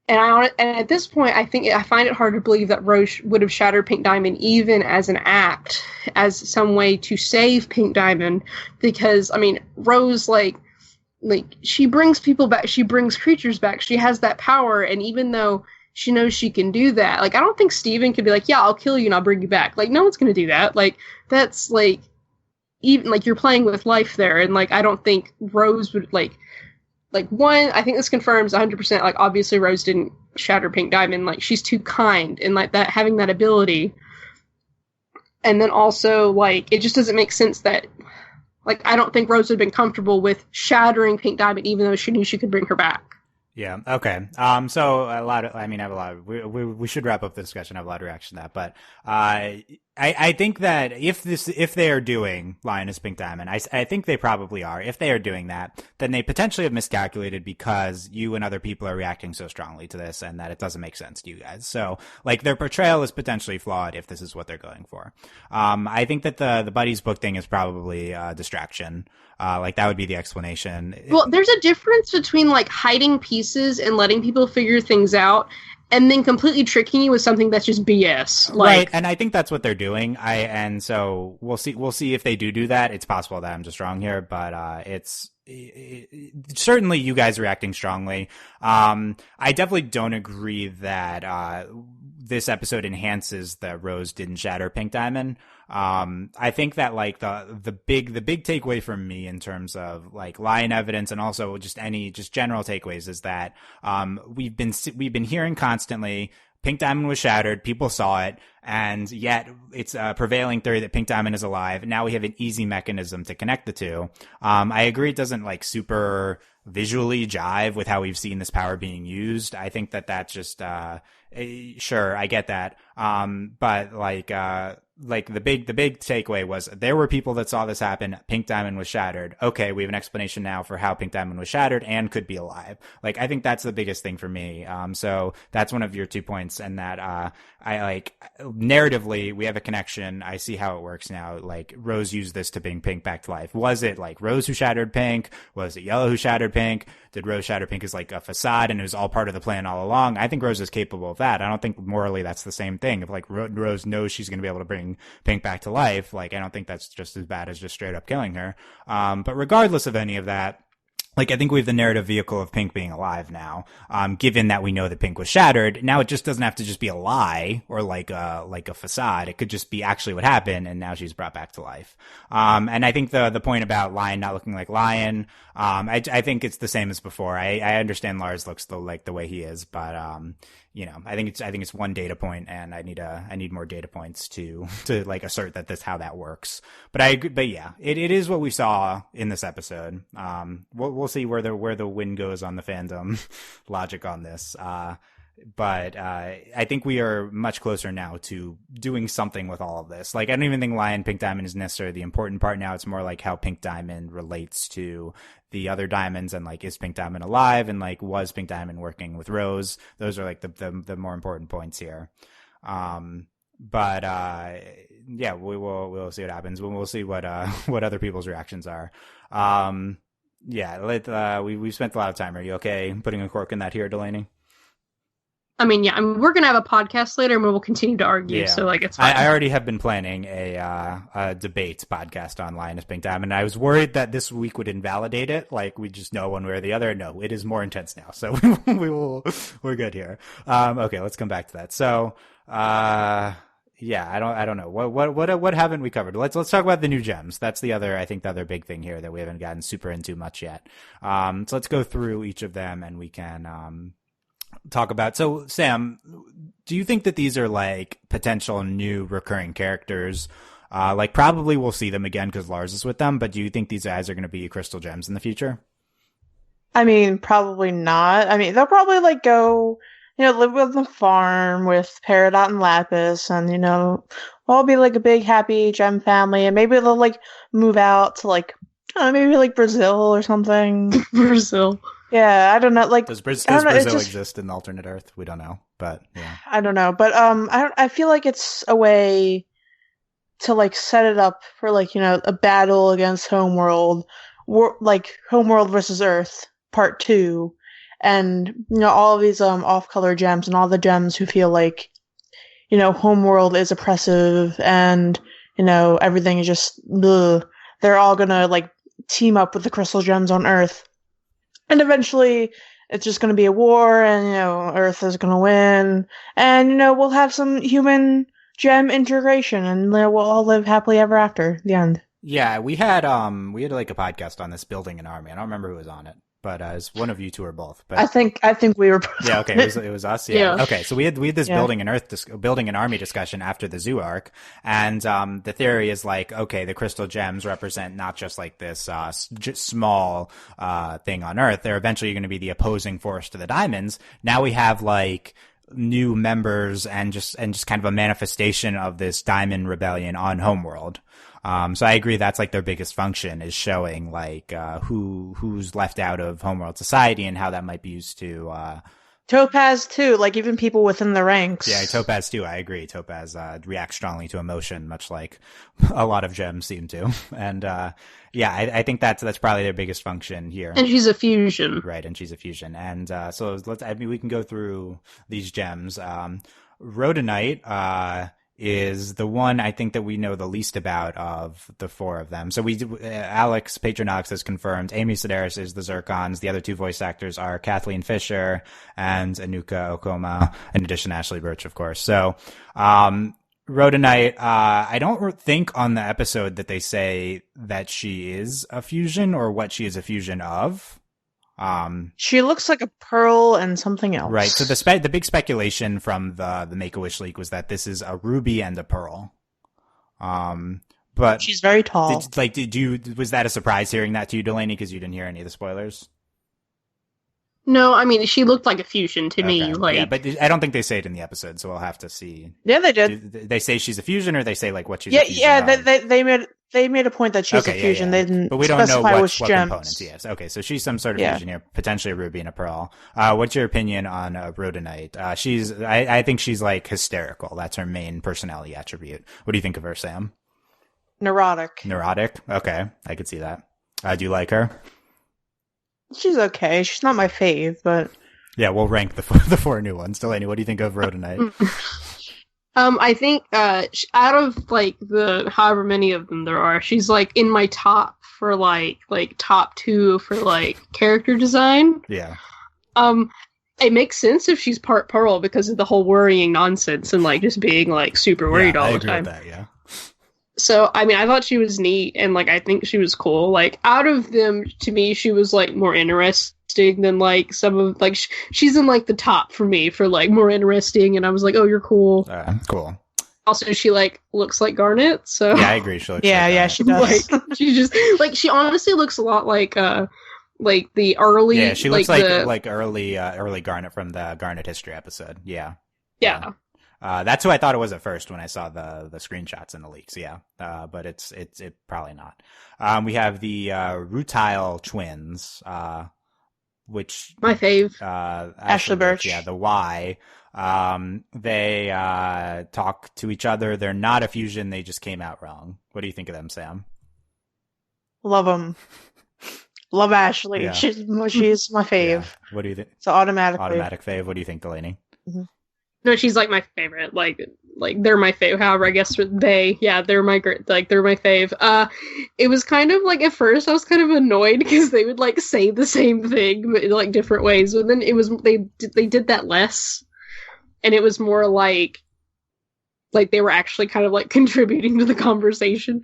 And at this point, I find it hard to believe that Rose would have shattered Pink Diamond even as an act, as some way to save Pink Diamond, because, I mean, Rose, like, she brings people back, she brings creatures back, she has that power, and even though she knows she can do that, like, I don't think Steven could be like, yeah, I'll kill you and I'll bring you back. Like, no one's gonna do that. Like, that's, like, even, like, you're playing with life there, and, like, I don't think Rose would, like, one, I think this confirms 100%, like, obviously Rose didn't shatter Pink Diamond, like, she's too kind, and, like, that, having that ability, and then also, like, it just doesn't make sense that, like, I don't think Rose would have been comfortable with shattering Pink Diamond, even though she knew she could bring her back. Yeah. Okay. So we should wrap up the discussion. I have a lot of reaction to that, but, I think that if they are doing Lioness Pink Diamond, I think they probably are. If they are doing that, then they potentially have miscalculated, because you and other people are reacting so strongly to this, and that it doesn't make sense to you guys. So, like, their portrayal is potentially flawed if this is what they're going for. I think that the Buddy's book thing is probably a distraction. Like, that would be the explanation. Well, there's a difference between, like, hiding pieces and letting people figure things out, and then completely tricking you with something that's just BS. Like, right, and I think that's what they're doing. And so we'll see if they do that. It's possible that I'm just wrong here, but certainly you guys are acting strongly. I definitely don't agree that this episode enhances that Rose didn't shatter Pink Diamond. I think that, like, the big takeaway from me in terms of, like, Lion evidence, and also just general takeaways, is that we've been hearing constantly Pink Diamond was shattered, people saw it, and yet it's a prevailing theory that Pink Diamond is alive. Now we have an easy mechanism to connect the two. I agree it doesn't, like, super visually jive with how we've seen this power being used. I think that that's just sure, I get that. But like the big takeaway was there were people that saw this happen. Pink Diamond was shattered. Okay, we have an explanation now for how Pink Diamond was shattered and could be alive. Like, I think that's the biggest thing for me. So that's one of your 2 points, and that I like narratively we have a connection. I see how it works now. Like, Rose used this to bring Pink back to life. Was it, like, Rose who shattered Pink? Was it Yellow who shattered Pink? Did Rose shatter Pink as, like, a facade and it was all part of the plan all along? I think Rose is capable of that. I don't think morally that's the same thing. If, like, Rose knows she's going to be able to bring Pink back to life, like, I don't think that's just as bad as just straight up killing her. But regardless of any of that, like, I think we have the narrative vehicle of Pink being alive now, given that we know that Pink was shattered. Now it just doesn't have to just be a lie or like a facade. It could just be actually what happened, and now she's brought back to life. And I think the point about Lion not looking like Lion, I think it's the same as before. I understand Lars looks the way he is, but, I think it's one data point, and I need more data points to like assert that that's how that works. But yeah, it is what we saw in this episode. We'll see where the wind goes on the fandom logic on this. But I think we are much closer now to doing something with all of this. Like, I don't even think Lion Pink Diamond is necessarily the important part now. It's more like how Pink Diamond relates to the other diamonds, and, like, is Pink Diamond alive, and, like, was Pink Diamond working with Rose? Those are, like, the more important points here. But we'll see what happens. We'll see what other people's reactions are. we've spent a lot of time. Are you okay putting a cork in that here, Delaney? I mean, yeah, we're gonna have a podcast later, and we will continue to argue. Yeah. So, like, it's fine. I already have been planning a debate podcast online as Pink Diamond, and I was worried that this week would invalidate it. Like, we just know one way or the other. No, it is more intense now, so we're good here. Okay, let's come back to that. So, yeah, I don't know what haven't we covered. Let's talk about the new gems. That's the other big thing here that we haven't gotten super into much yet. So let's go through each of them, and we can talk about. So, Sam, do you think that these are like potential new recurring characters? Like, probably we'll see them again because Lars is with them, but do you think these guys are going to be crystal gems in the future? I mean, probably not. I mean, they'll probably like go, live with the farm with Peridot and Lapis, and all be like a big happy gem family, and maybe they'll like move out to like, I don't know, maybe like Brazil or something. Brazil. Yeah, I don't know. Like, does Brazil exist in the alternate Earth? We don't know, but yeah, I don't know. But I feel like it's a way to like set it up for like a battle against Homeworld, like Homeworld versus Earth Part 2, and all of these off-color gems and all the gems who feel like Homeworld is oppressive and everything is just ugh. They're all gonna like team up with the crystal gems on Earth. And eventually, it's just going to be a war, and, Earth is going to win. And, we'll have some human gem integration, and we'll all live happily ever after. The end. Yeah, we had like a podcast on this, building an army. I don't remember who was on it, but it's one of you two or both. But I think we were both. Yeah, okay, it was us. Yeah. Okay, so we had this building an army discussion after the zoo arc, and the theory is like, okay, the crystal gems represent not just like this small thing on Earth. They're eventually going to be the opposing force to the diamonds. Now we have like new members and just kind of a manifestation of this diamond rebellion on Homeworld. So I agree that's like their biggest function is showing like who's left out of Homeworld society and how that might be used to Topaz too, like even people within the ranks. Yeah, Topaz too, I agree. Topaz reacts strongly to emotion, much like a lot of gems seem to. And yeah, I think that's probably their biggest function here. And she's a fusion. Right, and she's a fusion. And so we can go through these gems. Rhodonite is the one I think that we know the least about of the four of them. So Alex Patronox has confirmed Amy Sedaris is the Zircons. The other two voice actors are Kathleen Fisher and Anuka Okoma, in addition to Ashley Birch, of course. So, Rhodonite, I don't think on the episode that they say that she is a fusion or what she is a fusion of. She looks like a pearl and something else. Right. So the big speculation from the Make-A-Wish leak was that this is a ruby and a pearl. But she's very tall. Was that a surprise hearing that to you, Delaney? Because you didn't hear any of the spoilers? No, I mean, she looked like a fusion to me. Like, yeah, but I don't think they say it in the episode, so we'll have to see. Yeah, they did. They say she's a fusion, or they say like what she's a fusion of? They made a point that she's a fusion. Yeah. They didn't but we don't know what gems. Components. Yes. Okay, so she's some sort of fusion here, potentially a ruby and a pearl. What's your opinion on Rhodonite? I think she's like hysterical. That's her main personality attribute. What do you think of her, Sam? Neurotic. Neurotic? Okay, I could see that. Do you like her? She's okay. She's not my fave, but yeah, we'll rank the four new ones. Delaney, what do you think of Rhodonite? I think out of like the however many of them there are, she's like in my top for like top 2 for like character design. Yeah. It makes sense if she's part pearl because of the whole worrying nonsense and like just being like super worried all the time. I agree with that, yeah. So, I mean, I thought she was neat, and, like, I think she was cool. Like, out of them, to me, she was, like, more interesting than, like, some of, like, she's in, like, the top for me for, like, more interesting, and I was like, oh, you're cool. Cool. Also, she, like, looks like Garnet, so... Yeah, I agree, she looks like Garnet. She does. Like, she just, like, she honestly looks a lot like the early... Yeah, she looks like early Garnet from the Garnet History episode, yeah. Yeah. That's who I thought it was at first when I saw the screenshots and the leaks. Yeah. But it's probably not. We have the, Rutile twins, which. My fave. Ashley Birch. Yeah. The Y. They, talk to each other. They're not a fusion. They just came out wrong. What do you think of them, Sam? Love them. Love Ashley. Yeah. She's my fave. Yeah. What do you think? So automatic fave. What do you think, Delaney? Mm-hmm. No, she's like my favorite. Like they're my fave. However, I guess they're my they're my fave. It was kind of like at first I was kind of annoyed because they would like say the same thing but in like different ways. But then it was they did that less, and it was more like they were actually kind of like contributing to the conversation.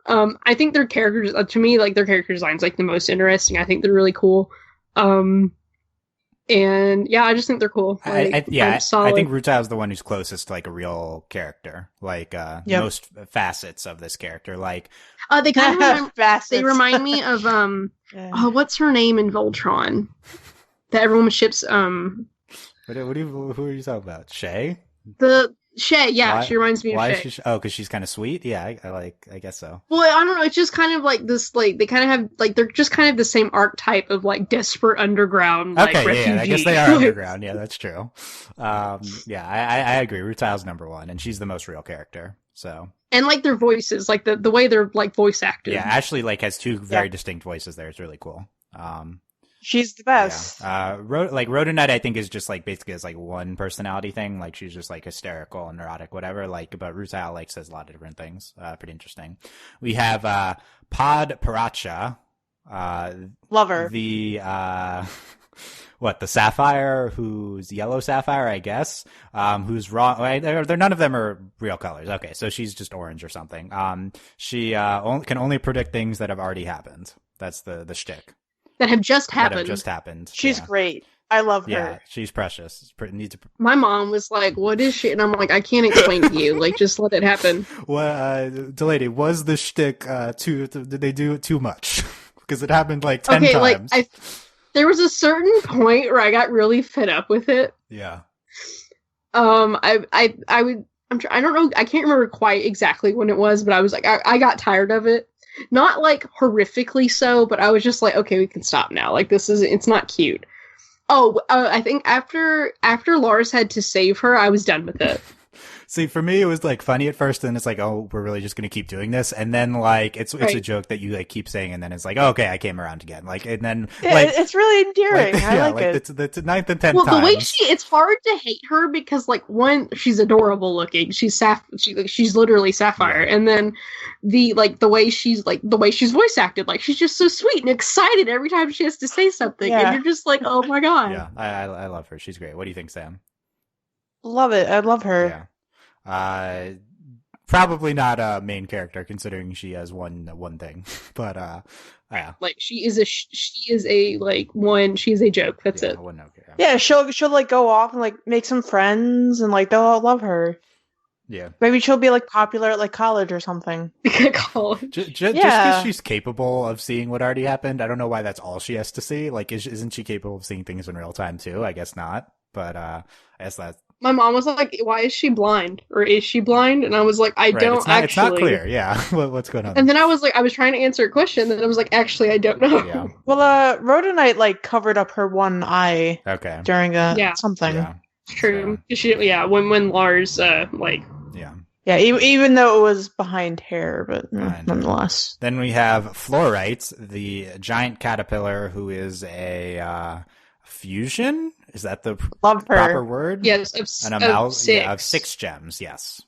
I think their characters, to me, like their character design's like the most interesting. I think they're really cool. And yeah, I just think they're cool. Like, I think Rutile is the one who's closest to like a real character, like most facets of this character. Like they kind of they remind me of what's her name in Voltron that everyone ships. who are you talking about? Shay? Shay, yeah, she reminds me of Shay. Because she's kind of sweet. Yeah, I guess so. Well, I don't know. It's just kind of like this. Like they kind of have like they're just kind of the same archetype of like desperate underground. Like, refugee. Yeah, I guess they are underground. Yeah, that's true. I agree. Rutile's number one, and she's the most real character. So and like their voices, like the way they're like voice acted. Yeah, Ashley like has two very distinct voices there. It's really cool. She's the best. Yeah. Rhodonite, I think, is just like basically as like one personality thing. Like she's just like hysterical and neurotic, whatever. Like, but Rutile like says a lot of different things. Pretty interesting. We have Pod Paracha. Love her. The the Sapphire, who's Yellow Sapphire, I guess. Who's wrong? They're none of them are real colors. Okay, so she's just orange or something. She can only predict things that have already happened. That's the shtick. That have just happened. She's great. I love her. Yeah, she's precious. My mom was like, "What is she?" And I'm like, "I can't explain to you. Like, just let it happen." Well, Delaney, was the shtick did they do it too much? Because it happened like 10 times. Like there was a certain point where I got really fed up with it. Yeah. I don't know. I can't remember quite exactly when it was, but I was like, I got tired of it. Not like horrifically so, but I was just like, okay, we can stop now. Like it's not cute. Oh, I think after Lars had to save her, I was done with it. See, for me, it was like funny at first, and it's like, oh, we're really just gonna keep doing this, and then like it's a joke that you like keep saying, and then it's like, oh, okay, I came around again, like, and then it's really endearing. I like it. It's the 9th and 10th Well, times. The way it's hard to hate her because like one, she's adorable looking, she's literally Sapphire, and then the way she's voice acted, like she's just so sweet and excited every time she has to say something, and you're just like, oh my god. Yeah, I love her. She's great. What do you think, Sam? Love it. I love her. Yeah. Probably not a main character considering she has one thing, but yeah. Like she's a joke. That's it. Yeah, she'll like go off and like make some friends and like they'll all love her. Yeah. Maybe she'll be like popular at like college or something. College. Just because she's capable of seeing what already happened. I don't know why that's all she has to see. Like, isn't she capable of seeing things in real time too? I guess not. But I guess that's. My mom was like, "Why is she blind? Or is she blind?" And I was like, "I don't actually." It's not clear. Yeah, what's going on? And then I was like, I was trying to answer a question, and then I was like, "Actually, I don't know." Yeah. Well, Rhodonite like covered up her one eye. Okay. During something. Yeah. True. So. When Lars like. Yeah. Yeah. Even though it was behind hair, but nonetheless. Then we have Fluorite, the giant caterpillar who is a fusion. Is that the proper word? Yes, of 6. Of 6 gems, yes.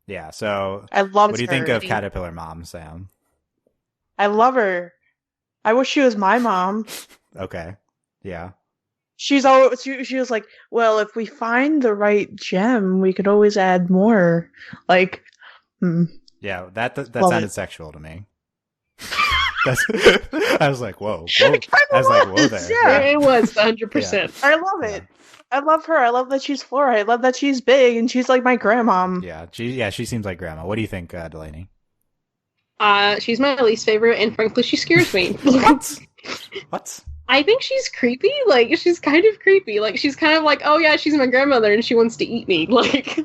Yeah, so I love her. What do you think of Caterpillar Mom, Sam? I love her. I wish she was my mom. Okay. Yeah. She was like, well, if we find the right gem, we could always add more. Like, Yeah, that sounded sexual to me. I was like, whoa. I was like, whoa there. Yeah, it was 100%. Yeah. I love it. I love her. I love that she's Flora. I love that she's big and she's like my grandma. Yeah, she seems like grandma. What do you think, Delaney? She's my least favorite, and frankly, she scares me. What? I think she's creepy. Like, she's kind of creepy. Like, she's kind of like, oh yeah, she's my grandmother, and she wants to eat me. Like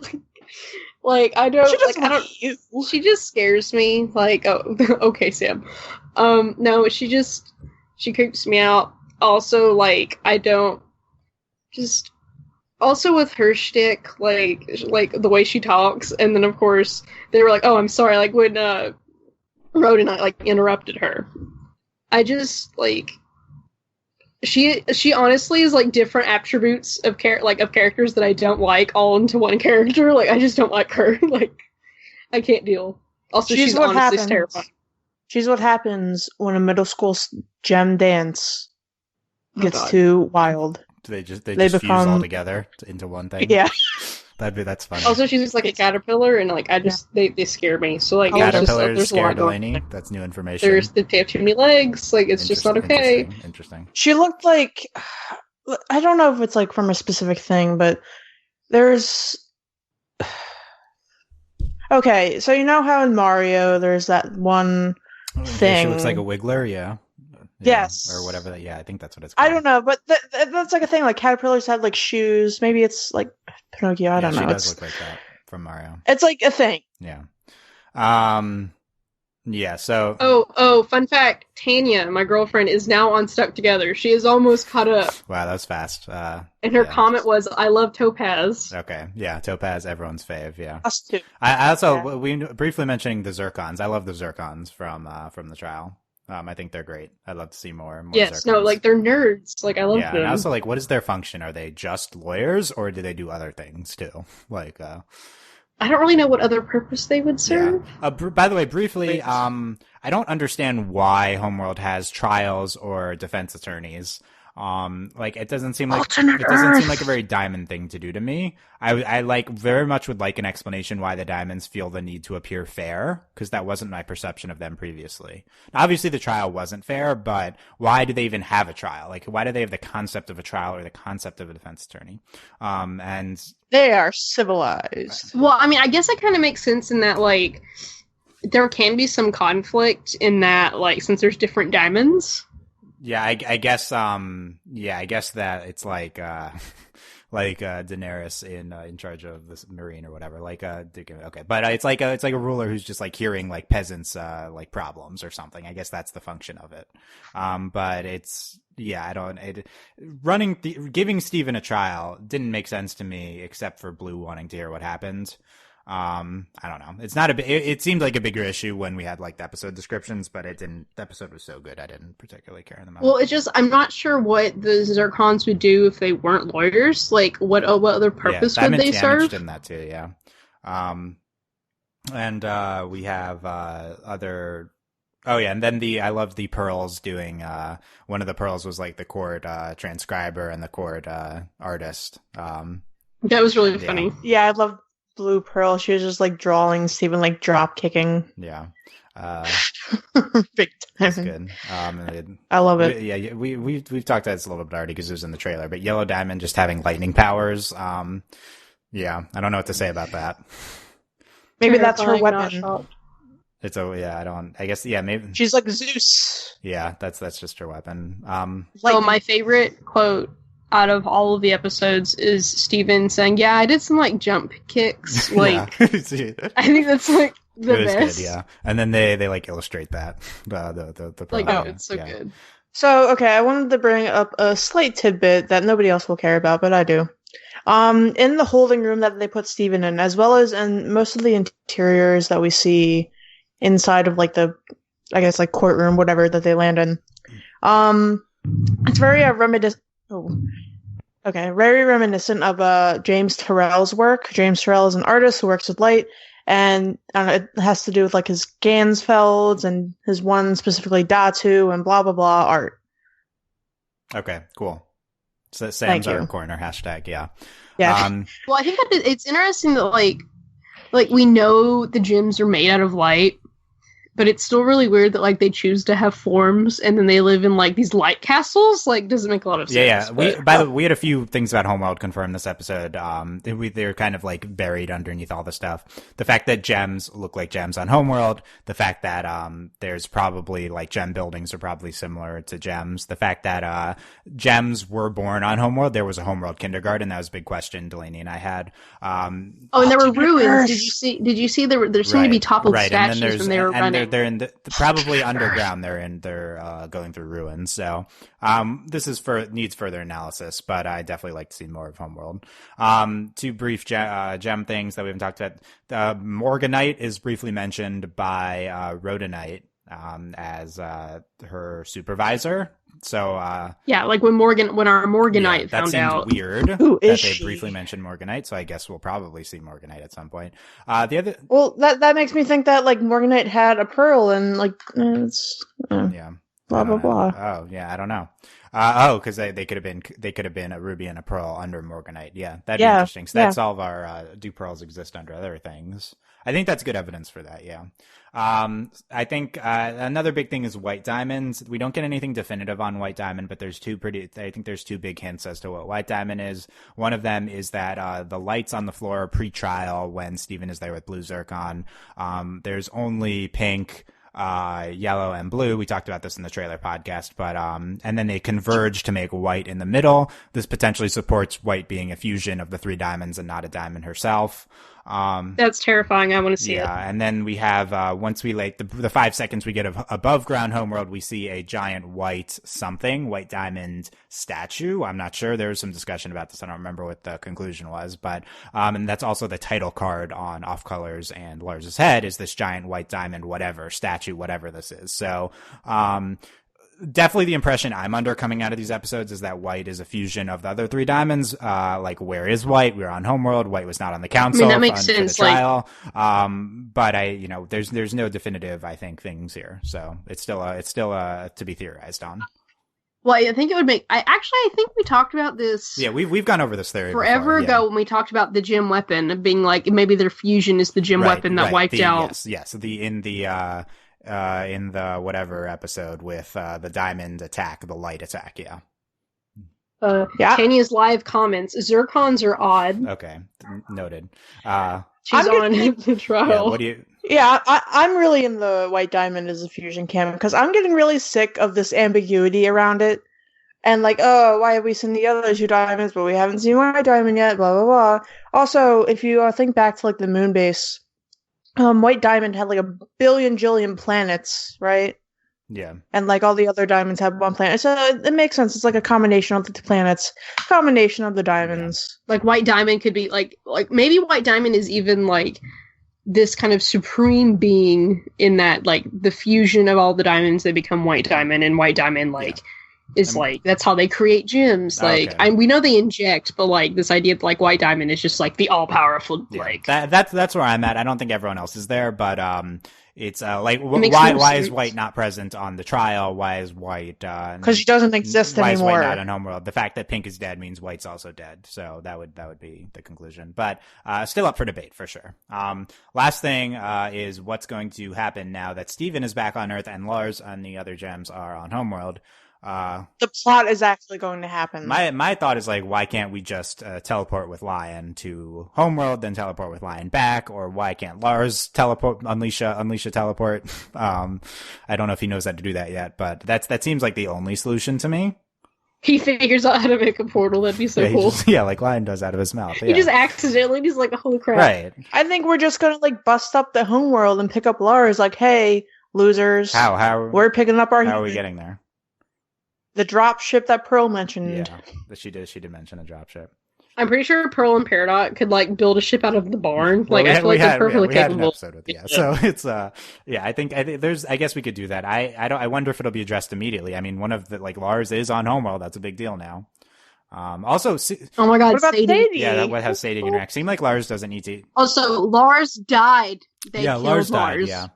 I don't. She just scares me. Like, oh, okay, Sam. No, she creeps me out. Also, like, I don't. Just also with her shtick, like the way she talks, and then of course they were like, "Oh, I'm sorry," like when Rhodonite like interrupted her. I just like she honestly is like different attributes of characters that I don't like all into one character. Like I just don't like her. Like I can't deal. Also, she's honestly terrifying. She's what happens when a middle school gem dance gets too wild. They just fuse all together into one thing. Yeah. That's funny. Also, she's like a caterpillar, and like they scare me. So like, caterpillars scare Delaney. That's new information. They have too many legs. Like it's just not okay. Interesting. She looked like, I don't know if it's like from a specific thing, but there's. Okay, so you know how in Mario there's that one thing. She looks like a Wiggler, yeah. Yes. Or whatever. Yeah, I think that's what it's called. I don't know, but that's like a thing. Like caterpillars had like shoes. Maybe it's like Pinocchio. I don't know. She does look like that from Mario. It's like a thing. Yeah. Yeah. So. Oh! Fun fact: Tanya, my girlfriend, is now on Stuck Together. She is almost caught up. Wow, that was fast. And her comment was, "I love Topaz." Okay. Yeah, Topaz, everyone's fave. Yeah. Us too. I also we briefly mentioning the Zircons. I love the Zircons from the trial. I think they're great. I'd love to see more. Yes, Zircons. No, like they're nerds. Like I love them. And also, like, what is their function? Are they just lawyers, or do they do other things too? Like, I don't really know what other purpose they would serve. Yeah. By the way, briefly, I don't understand why Homeworld has trials or defense attorneys. Like it doesn't seem like a very Diamond thing to do to me. I like very much would like an explanation why the Diamonds feel the need to appear fair, because that wasn't my perception of them previously. Now, obviously the trial wasn't fair, but why do they even have a trial? Like why do they have the concept of a trial or the concept of a defense attorney? And they are civilized. Well, I mean, I guess it kind of makes sense in that like there can be some conflict in that like since there's different diamonds. Yeah, I guess. I guess that it's like Daenerys in charge of this marine or whatever. Like, okay, but it's like a ruler who's just like hearing like peasants like problems or something. I guess that's the function of it. But it's giving Steven a trial didn't make sense to me, except for Blue wanting to hear what happened. I don't know. It's not it seemed like a bigger issue when we had like the episode descriptions, but it didn't. The episode was so good, I didn't particularly care them out. Well, I'm not sure what the Zircons would do if they weren't lawyers. Like, what other purpose would they serve? I'm interested in that too. Yeah. And we have other. Oh yeah, and then I loved the Pearls doing. One of the Pearls was like the court transcriber and the court artist. That was really funny. Yeah, I love Blue Pearl. She was just like drawing Steven, like drop kicking. Yeah. Big time. That's good. I love it. Yeah, we've talked about this a little bit already because it was in the trailer, but Yellow Diamond just having lightning powers. Yeah, I don't know what to say about that. Maybe that's her weapon. I guess maybe she's like Zeus. Yeah, that's just her weapon. So my favorite quote out of all of the episodes is Steven saying, "Yeah, I did some like jump kicks." Like, I think that's like the best. Good, yeah, and then they like illustrate that the like it's so good. So okay, I wanted to bring up a slight tidbit that nobody else will care about, but I do. In the holding room that they put Steven in, as well as in most of the interiors that we see inside of like the, I guess like courtroom, whatever that they land in, it's very reminiscent. Very reminiscent of James Turrell's work. James Turrell is an artist who works with light, and it has to do with like his Gansfelds and his one specifically Datu and blah blah blah art. Okay, cool. So Sam's Art Corner hashtag, yeah. Well, I think that it's interesting that like we know the gems are made out of light, but it's still really weird that like they choose to have forms and then they live in like these light castles. Like, doesn't make a lot of sense. Yeah. By the way, we had a few things about Homeworld confirmed this episode. They're kind of like buried underneath all the stuff. The fact that gems look like gems on Homeworld. The fact that there's probably like gem buildings are probably similar to gems. The fact that gems were born on Homeworld. There was a Homeworld kindergarten. That was a big question Delaney and I had. And there were ruins. Did you see there seemed to be toppled statues when they were running? They're in probably underground. They're going through ruins. So this is needs further analysis, but I definitely like to see more of Homeworld. Two brief gem things that we haven't talked about. Morganite is briefly mentioned by Rhodonite. as her supervisor. So yeah, like when our Morganite that found seems out. weird Who that is they she? briefly mentioned Morganite. So I guess we'll probably see Morganite at some point. The other, Well, that makes me think that like Morganite had a pearl and like it's yeah, blah I blah don't know. blah. Oh yeah, I don't know. Because they could have been a ruby and a pearl under Morganite. Yeah, that'd be interesting. So that's all of our do pearls exist under other things. I think that's good evidence for that. Yeah. I think another big thing is white diamonds. We don't get anything definitive on white diamond, but there's two big hints as to what white diamond is. One of them is that the lights on the floor pre-trial when Steven is there with blue zircon. There's only pink, yellow and blue. We talked about this in the trailer podcast, but and then they converge to make white in the middle. This potentially supports white being a fusion of the three diamonds and not a diamond herself. That's terrifying. I want to see it. Yeah, and then we have once we the 5 seconds we get of above ground Homeworld, we see a giant white diamond statue. I'm not sure. There was some discussion about this. I don't remember what the conclusion was, but and that's also the title card on Off Colors and Lars's head is this giant white diamond statue, whatever this is. So definitely the impression I'm under coming out of these episodes is that white is a fusion of the other three diamonds. Like, where is white? We were on Homeworld. White was not on the council. I mean, that makes sense. For the trial. But there's no definitive, I think, things here. So it's still to be theorized on. Well, I think it would make. I think we talked about this. Yeah, we've gone over this theory forever ago when we talked about the gem weapon being like maybe their fusion is the gem weapon that wiped out. Yes. In the whatever episode with the diamond attack, the light attack, yeah. Tanya's live comments: zircons are odd. Okay, noted. She's on the trial. Yeah, what do you? Yeah, I'm really in the white diamond as a fusion chem because I'm getting really sick of this ambiguity around it. And like, oh, why have we seen the other two diamonds, but we haven't seen white diamond yet? Blah blah blah. Also, if you think back to like the moon base. White diamond had like a billion jillion planets, right? Yeah. And like all the other diamonds have one planet. So it makes sense. It's like a combination of the planets, combination of the diamonds. Yeah. Like white diamond could be like maybe white diamond is even like this kind of supreme being in that like the fusion of all the diamonds they become white diamond, and white diamond is like that's how they create gems. Like we know they inject, but like this idea of like white diamond is just like the all powerful. Yeah. Like that's where I'm at. I don't think everyone else is there, but it's like why is white not present on the trial? Why is white? Because she doesn't exist anymore. Why is white not in Homeworld? The fact that pink is dead means white's also dead. So that would be the conclusion. But still up for debate for sure. Last thing is what's going to happen now that Steven is back on Earth and Lars and the other gems are on Homeworld. The plot is actually going to happen. My thought is like, why can't we just teleport with Lion to Homeworld, then teleport with Lion back, or why can't Lars teleport, unleash a teleport? I don't know if he knows how to do that yet, but that seems like the only solution to me. He figures out how to make a portal. That'd be so cool. Like Lion does out of his mouth. Yeah. He just accidentally, he's like, holy crap. Right. I think we're just gonna like bust up the Homeworld and pick up Lars. Like, hey, losers. How we're picking up our. How are we getting there? The drop ship that Pearl mentioned. Yeah, she did mention a drop ship. I'm pretty sure Pearl and Peridot could like build a ship out of the barn. Like I feel like they're perfectly capable. Had an episode with So it's I think there's I guess we could do that. I wonder if it'll be addressed immediately. I mean, one of the like Lars is on Homeworld. That's a big deal now. Also, oh my God, what about Sadie? Yeah, what has Sadie interact? Seemed like Lars doesn't need to. Also, Lars died. They killed Lars died. Yeah.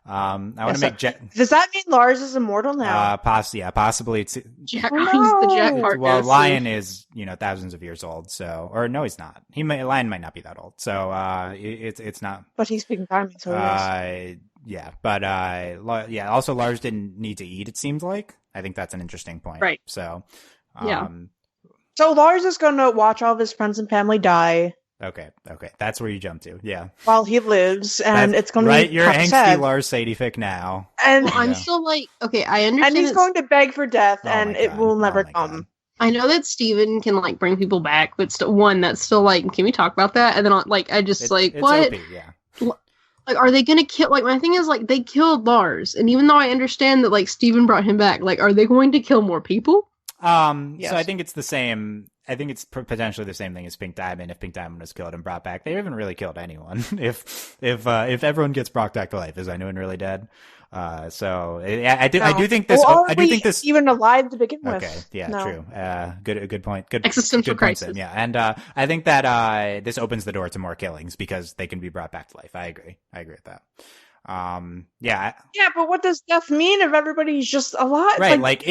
I want to make Does that mean Lars is immortal now? Possibly. It's Jack. He's the Jack Harkness. Well, Lion is thousands of years old. So, or no, he's not. Lion might not be that old. So, it's not. But he's speaking diamond, so yeah. But yeah. Also, Lars didn't need to eat. It seems like. I think that's an interesting point. Right. So, yeah. So Lars is going to watch all of his friends and family die. Okay, that's where you jump to, yeah. While he lives, and it's going to be you're angsty sad. Lars Sadie fic now. And I'm still like, okay, I understand. And he's going to beg for death, and it will never come. God. I know that Steven can like bring people back, but that's still like, can we talk about that? And then I just it's what? OP, yeah. Like, are they gonna kill? Like, my thing is like they killed Lars, and even though I understand that like Steven brought him back, like, are they going to kill more people? Yes. So I think it's the same I think it's potentially the same thing as Pink Diamond. If Pink Diamond was killed and brought back, they haven't really killed anyone. If everyone gets brought back to life, is anyone really dead? So I do think this. Well, I do think this even alive to begin with. Okay, yeah, No. true. Good point. Good Existential good point, crisis. Sam. Yeah, and I think that this opens the door to more killings because they can be brought back to life. I agree with that. Yeah, but what does death mean if everybody's just alive? right. Like,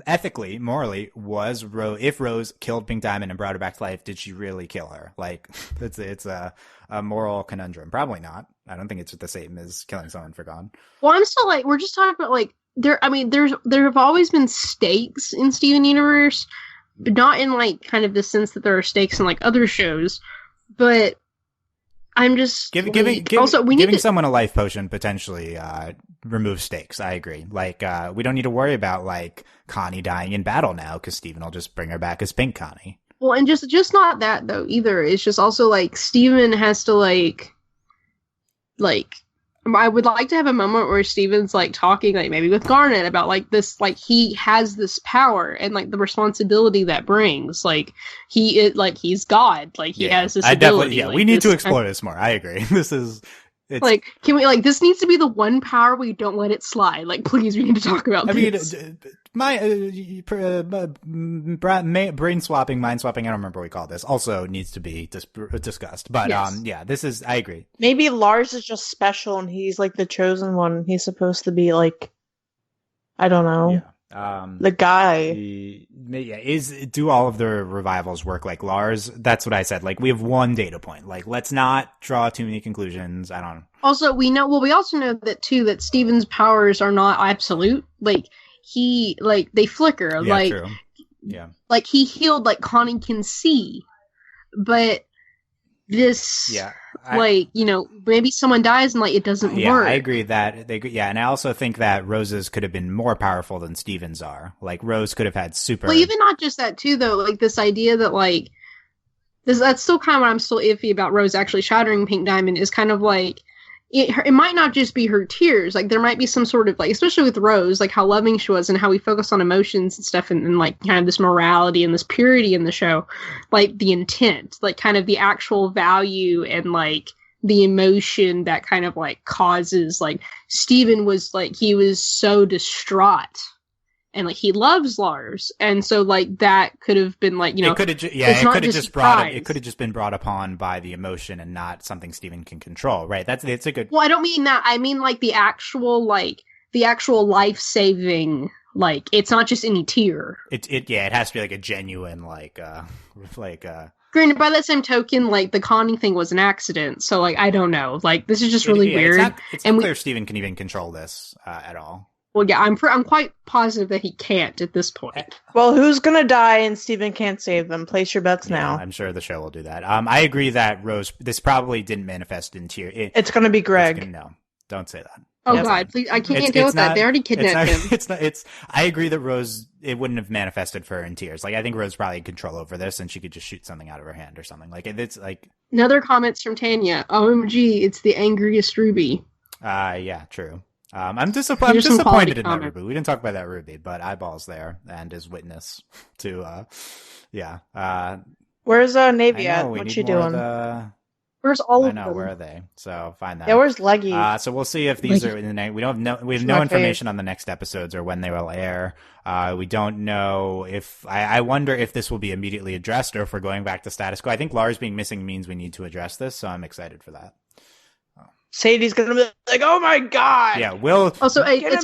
ethically, morally, if Rose killed Pink Diamond and brought her back to life, did she really kill her? Like, it's a moral conundrum. Probably not. I don't think it's the same as killing someone for gone. Well, I'm still like, we're just talking about like there have always been stakes in Steven Universe, but not in like kind of the sense that there are stakes in like other shows. But I'm just giving someone a life potion potentially removes stakes. I agree. Like, we don't need to worry about like Connie dying in battle now because Steven will just bring her back as Pink Connie. Well, and just not that though either. It's just also like Steven has to like I would like to have a moment where Steven's like talking like maybe with Garnet about like this, like he has this power and like the responsibility that brings. Like he's God. Like he has this ability. Definitely, like, we need to explore this more. I agree. It's like, can we like this needs to be the one power we don't let it slide. Like, please, we need to talk about this. Brain swapping, mind swapping. I don't remember what we call this. Also needs to be discussed. But yes. I agree. Maybe Lars is just special and he's like the chosen one. He's supposed to be like, I don't know. Yeah. The guy. Do all of the revivals work like Lars? That's what I said. Like, we have one data point. Like, let's not draw too many conclusions. I don't know. Also, we also know that too, that Steven's powers are not absolute. Like, they flicker. Yeah, like, true. Yeah. Like, he healed, like, Connie can see. But this, maybe someone dies and, like, it doesn't work. I agree that and I also think that Rose's could have been more powerful than Steven's are. Like, Rose could have had super... Well, even not just that, too, though. Like, this idea that, like... That's still kind of what I'm still iffy about Rose actually shattering Pink Diamond is kind of, like... It might not just be her tears. Like, there might be some sort of, like... Especially with Rose, like, how loving she was and how we focus on emotions and stuff and like, kind of this morality and this purity in the show. Like, the intent. Like, kind of the actual value and, like... the emotion that kind of like causes like Steven was like he was so distraught and like he loves Lars and so like that could have been like it could have just been brought upon by the emotion and not something Steven can control, right? It's a good... Well, I don't mean that. I mean like the actual life-saving, like it's not just any tear. It has to be like a genuine Granted, by that same token, like, the Connie thing was an accident, so, like, I don't know. Like, this is just really weird. It's not clear if Steven can even control this at all. Well, yeah, I'm quite positive that he can't at this point. Well, who's gonna die and Steven can't save them? Place your bets now. I'm sure the show will do that. I agree that Rose, this probably didn't manifest in tear. It's gonna be Greg. No, don't say that. Oh God, please! I can't deal with that. They already kidnapped him. I agree that Rose, it wouldn't have manifested for her in tears. Like, I think Rose probably had control over this, and she could just shoot something out of her hand or something. Like, it's like... Another comments from Tanya. OMG, it's the angriest Ruby. Yeah, true. I'm disappointed in that Ruby. We didn't talk about that Ruby, but Eyeball's there and is witness to. Where's Navy at? What's she doing? Where's all of them? I know, where are they? So find that. Yeah, where's Leggy? So we'll see if these are in the next. We have no information on the next episodes or when they will air. We don't know if I wonder if this will be immediately addressed or if we're going back to status quo. I think Lars being missing means we need to address this, so I'm excited for that. Sadie's gonna be like, "Oh my God!" Yeah, Will. Also, it's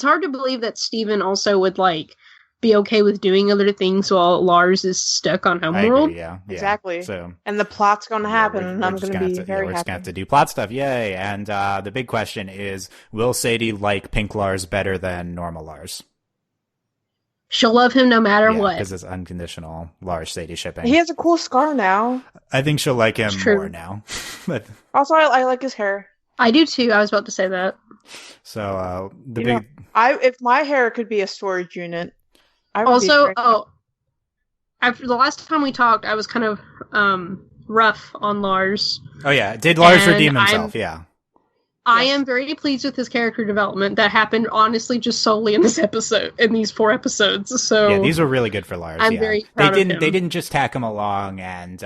hard to believe that Steven also would like be okay with doing other things while Lars is stuck on Homeworld. Yeah, exactly. So, and the plot's going to happen, and I'm going to be very happy. We're just going to have to do plot stuff, yay! And the big question is, will Sadie like Pink Lars better than normal Lars? She'll love him no matter what. Because it's unconditional Lars-Sadie shipping. He has a cool scar now. I think she'll like him more now. Also, I like his hair. I do too. I was about to say that. So if my hair could be a storage unit. After the last time we talked, I was kind of rough on Lars. Oh yeah, did Lars redeem himself? Yeah. I am very pleased with his character development that happened honestly just solely in this episode, in these 4 episodes. So yeah, these were really good for Lars. I'm very proud of him. They didn't just tack him along and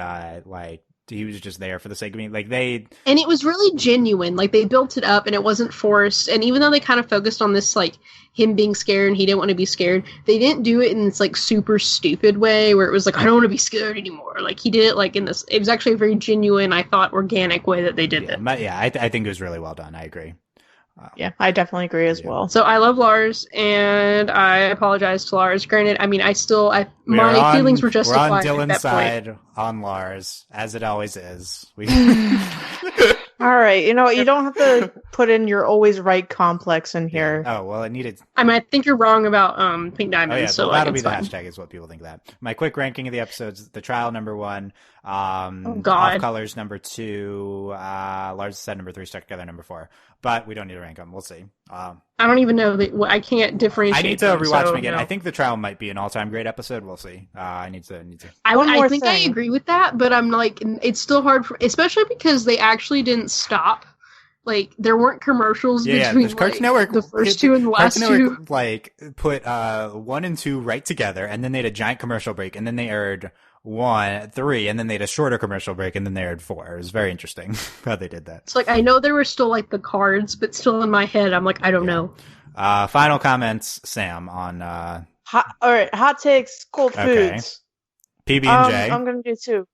like he was just there for the sake of being like and it was really genuine. Like they built it up and it wasn't forced. And even though they kind of focused on this like him being scared and he didn't want to be scared, they didn't do it in this like super stupid way where it was like, I don't want to be scared anymore. Like he did it like in this, it was actually a very genuine, I thought, organic way that they did it. I think it was really well done. I agree. Yeah, I definitely agree as well. So I love Lars, and I apologize to Lars. Granted, I mean, my feelings were justified. We're on Dylan's side on Lars, as it always is. All right, you know what? You don't have to put in your always right complex in here. Oh, well, it needed... I mean, I think you're wrong about Pink Diamond. Oh, yeah, so that'll be the fine. hashtag is what people think of that. My quick ranking of the episodes, The Trial number 1, Off Colors number 2, Lars said number 3, Stuck Together number 4. But we don't need to rank them. We'll see. I don't even know that I can't differentiate. I need to rewatch them again. No. I think The Trial might be an all-time great episode. We'll see. I need to. I think I agree with that, but I'm like, it's still hard, especially because they actually didn't stop. Like there weren't commercials between Cartoon Network, the first 2 and the last Cartoon 2. Network, like put 1 and 2 right together, and then they had a giant commercial break, and then they aired 3, and then they had a shorter commercial break, and then they aired 4. It was very interesting how they did that. It's like I know there were still like the cards, but still in my head, I'm like, I don't know. Final comments, Sam, on all right, hot takes, cold foods. PB and J. I'm gonna do 2.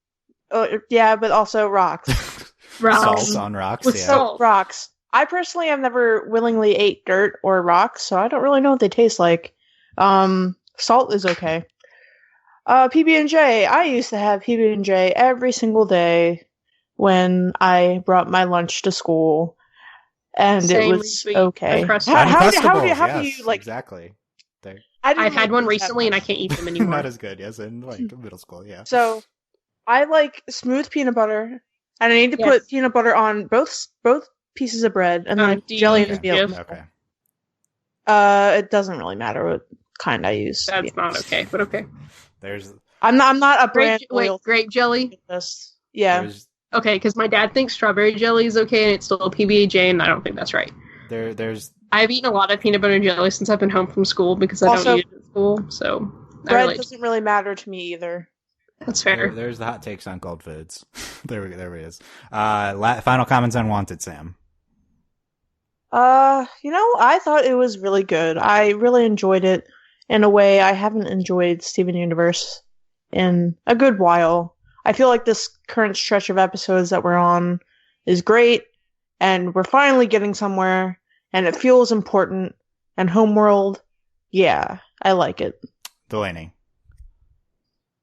Yeah, but also rocks. Salt on rocks. With salt. Rocks. I personally have never willingly ate dirt or rocks, so I don't really know what they taste like. Salt is okay. PB&J. I used to have PB&J every single day when I brought my lunch to school, and it was okay. How do you like exactly? I've had one recently, and I can't eat them anymore. Not as good as in like middle school. Yeah. So I like smooth peanut butter. And I need to put peanut butter on both pieces of bread, and then jelly in the middle. Okay. It doesn't really matter what kind I use. That's not okay, but okay. I'm not a brand loyal. Grape jelly. Yeah. Okay, because my dad thinks strawberry jelly is okay, and it's still PB&J, and I don't think that's right. I've eaten a lot of peanut butter and jelly since I've been home from school because I don't eat it at school. So bread doesn't really matter to me either. That's fair. There's the hot takes on cold foods. there it is. Final comments on Wanted, Sam. I thought it was really good. I really enjoyed it in a way I haven't enjoyed Steven Universe in a good while. I feel like this current stretch of episodes that we're on is great, and we're finally getting somewhere, and it feels important. And Homeworld, yeah, I like it. Delaney.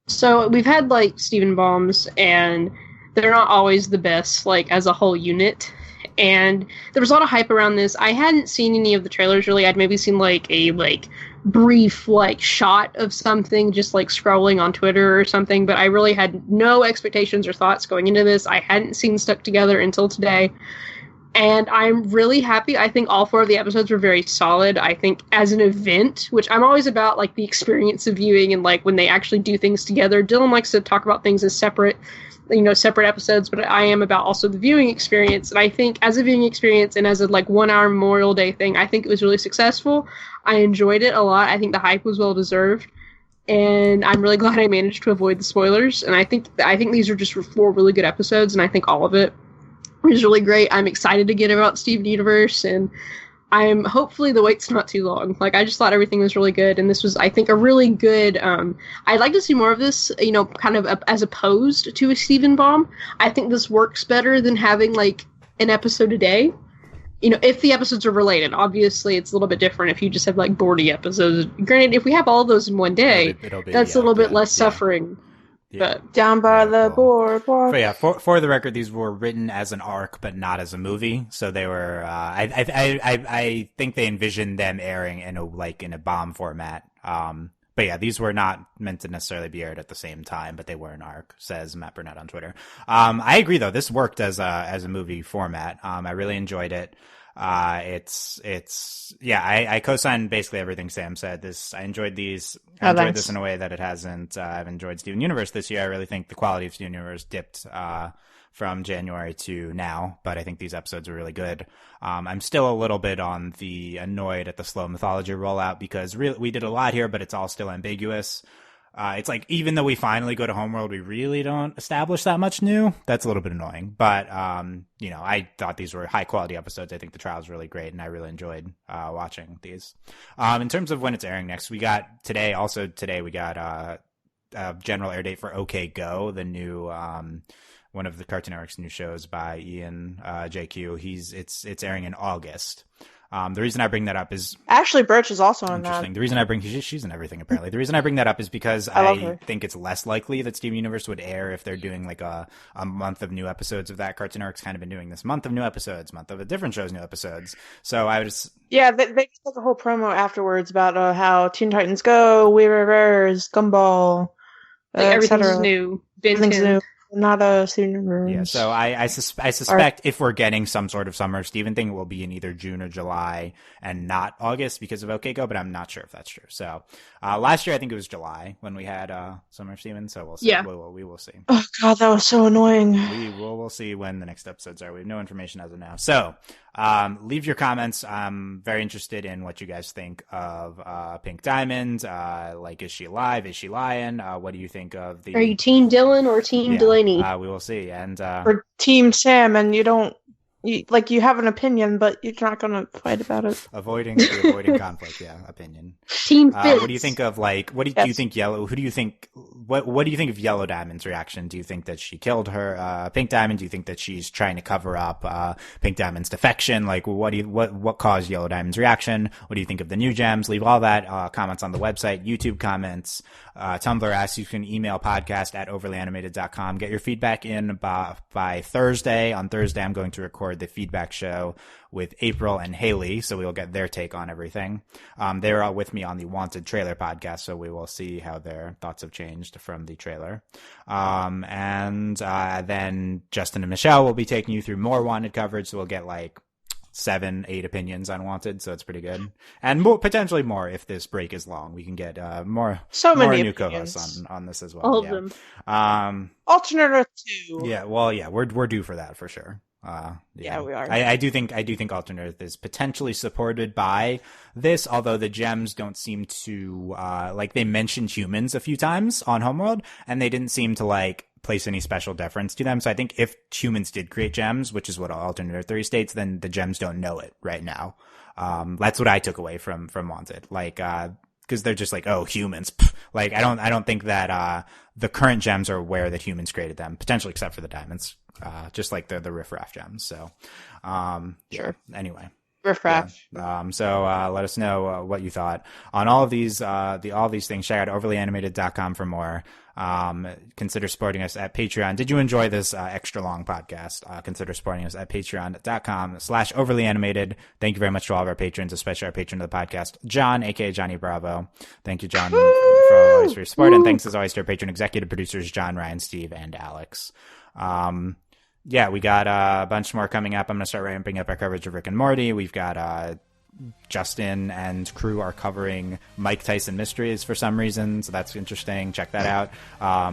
So we've had like Steven bombs, and they're not always the best, like as a whole unit. And there was a lot of hype around this. I hadn't seen any of the trailers really. I'd maybe seen like a brief shot of something, just like scrolling on Twitter or something. But I really had no expectations or thoughts going into this. I hadn't seen Stuck Together until today. And I'm really happy. I think all 4 of the episodes were very solid. I think as an event, which I'm always about like the experience of viewing and like when they actually do things together. Dylan likes to talk about things as separate episodes, but I am about also the viewing experience. And I think as a viewing experience and as a 1 hour Memorial Day thing, I think it was really successful. I enjoyed it a lot. I think the hype was well deserved. And I'm really glad I managed to avoid the spoilers. And I think these are just 4 really good episodes, and I think all of it is really great. I'm excited to get about Steven Universe, and I'm hopefully the wait's not too long. Like, I just thought everything was really good, and this was, I think, a really good, I'd like to see more of this, kind of as opposed to a Steven bomb. I think this works better than having, an episode a day. If the episodes are related. Obviously, it's a little bit different if you just have, 40 episodes. Granted, if we have all those in one day, that's a little bit less suffering. Yeah. But down by the boardwalk. But yeah, for the record, these were written as an arc, but not as a movie. So they were. I think they envisioned them airing in a bomb format. But yeah, these were not meant to necessarily be aired at the same time, but they were an arc. Says Matt Burnett on Twitter. I agree though. This worked as a movie format. I really enjoyed it. I co-sign basically everything Sam said. I enjoyed these. I Oh, enjoyed thanks. this in a way that it hasn't. I've enjoyed Steven Universe this year. I really think the quality of Steven Universe dipped from January to now, but I think these episodes are really good. I'm still a little bit on the annoyed at the slow mythology rollout because we did a lot here, but it's all still ambiguous. It's like, even though we finally go to Homeworld, we really don't establish that much new. That's a little bit annoying. But, I thought these were high quality episodes. I think the trial is really great, and I really enjoyed watching these. In terms of when it's airing next, we got today we got a general air date for OK Go, the new one of the Cartoon Network's new shows by Ian JQ. It's airing in August. The reason I bring that up is Ashley Birch is also on that. interesting. The reason I bring she's in everything apparently. The reason I bring that up is because I love I her. think it's less likely that Steven Universe would air if they're doing like a month of new episodes of that. Cartoon Network's kind of been doing this month of new episodes, month of a different show's new episodes. So I was Yeah, they did like a whole promo afterwards about how Teen Titans Go, We Reverse, Gumball, Like, everything's etc. new. Ben Everything's 10. new. Not a Steven Universe. yeah. So I suspect if we're getting some sort of summer Steven thing, it will be in either June or July and not August because of OK Go. But I'm not sure if that's true. So last year I think it was July when we had summer Steven. So we'll see. Yeah. We will see. Oh god, that was so annoying. We'll see when the next episodes are. We have no information as of now. So leave your comments. I'm very interested in what you guys think of Pink Diamond. Like, is she alive? Is she lying? What do you think of the... Are you Team Dylan or Team Delaney? we will see. And Or Team Sam, and you have an opinion, but you're not gonna fight about it. avoiding conflict. Yeah, opinion. Team Fitz. What do you think of do you think Yellow? Who do you think? What do you think of Yellow Diamond's reaction? Do you think that she killed her Pink Diamond? Do you think that she's trying to cover up Pink Diamond's defection? Like, what caused Yellow Diamond's reaction? What do you think of the new gems? Leave all that comments on the website, YouTube comments, Tumblr asks. You can email podcast@overlyanimated.com. Get your feedback in by Thursday. On Thursday, I'm going to record the feedback show with April and Haley, so we'll get their take on everything. They're all with me on the Wanted trailer podcast, so we will see how their thoughts have changed from the trailer. And then Justin and Michelle will be taking you through more Wanted coverage, so we'll get like 7-8 opinions on Wanted, so it's pretty good. And potentially more if this break is long. We can get more Many new opinions. co-hosts on this as well. All yeah. of them. Alternate or two. Yeah, well, yeah, we're due for that for sure. Yeah, we are. I do think Alternate Earth is potentially supported by this, although the gems don't seem to they mentioned humans a few times on Homeworld, and they didn't seem to place any special deference to them. So I think if humans did create gems, which is what Alternate Earth theory states, then the gems don't know it right now. That's what I took away from Wanted. Because they're just like, oh, humans. Pff. I don't think that the current gems are aware that humans created them, potentially except for the diamonds, just like the riffraff gems. So, Sure. Anyway. Riffraff. Yeah. So let us know what you thought on all of these, all these things. Check out overlyanimated.com for more. Consider supporting us at Patreon. Did you enjoy this extra long podcast? Consider supporting us at patreon.com/overlyanimated. Thank you very much to all of our patrons, especially our patron of the podcast, John, aka Johnny Bravo. Thank you, John, for your support. And thanks as always to our patron executive producers, John, Ryan, Steve, and Alex. Yeah, we got a bunch more coming up. I'm going to start ramping up our coverage of Rick and Morty. We've got Justin and crew are covering Mike Tyson mysteries for some reason, so that's interesting. Check that out. I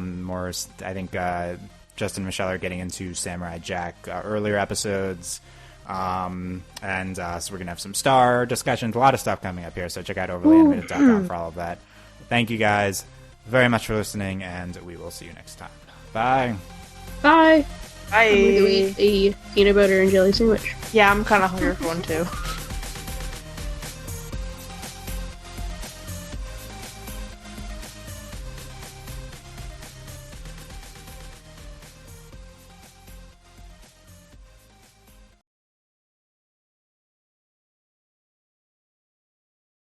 think Justin and Michelle are getting into Samurai Jack earlier episodes. So we're going to have some star discussions, a lot of stuff coming up here, so check out overlyanimated.com for all of that. Thank you guys very much for listening, and we will see you next time. Bye. Bye. Bye. I'm going to eat a peanut butter and jelly sandwich. Yeah, I'm kind of hungry for one too.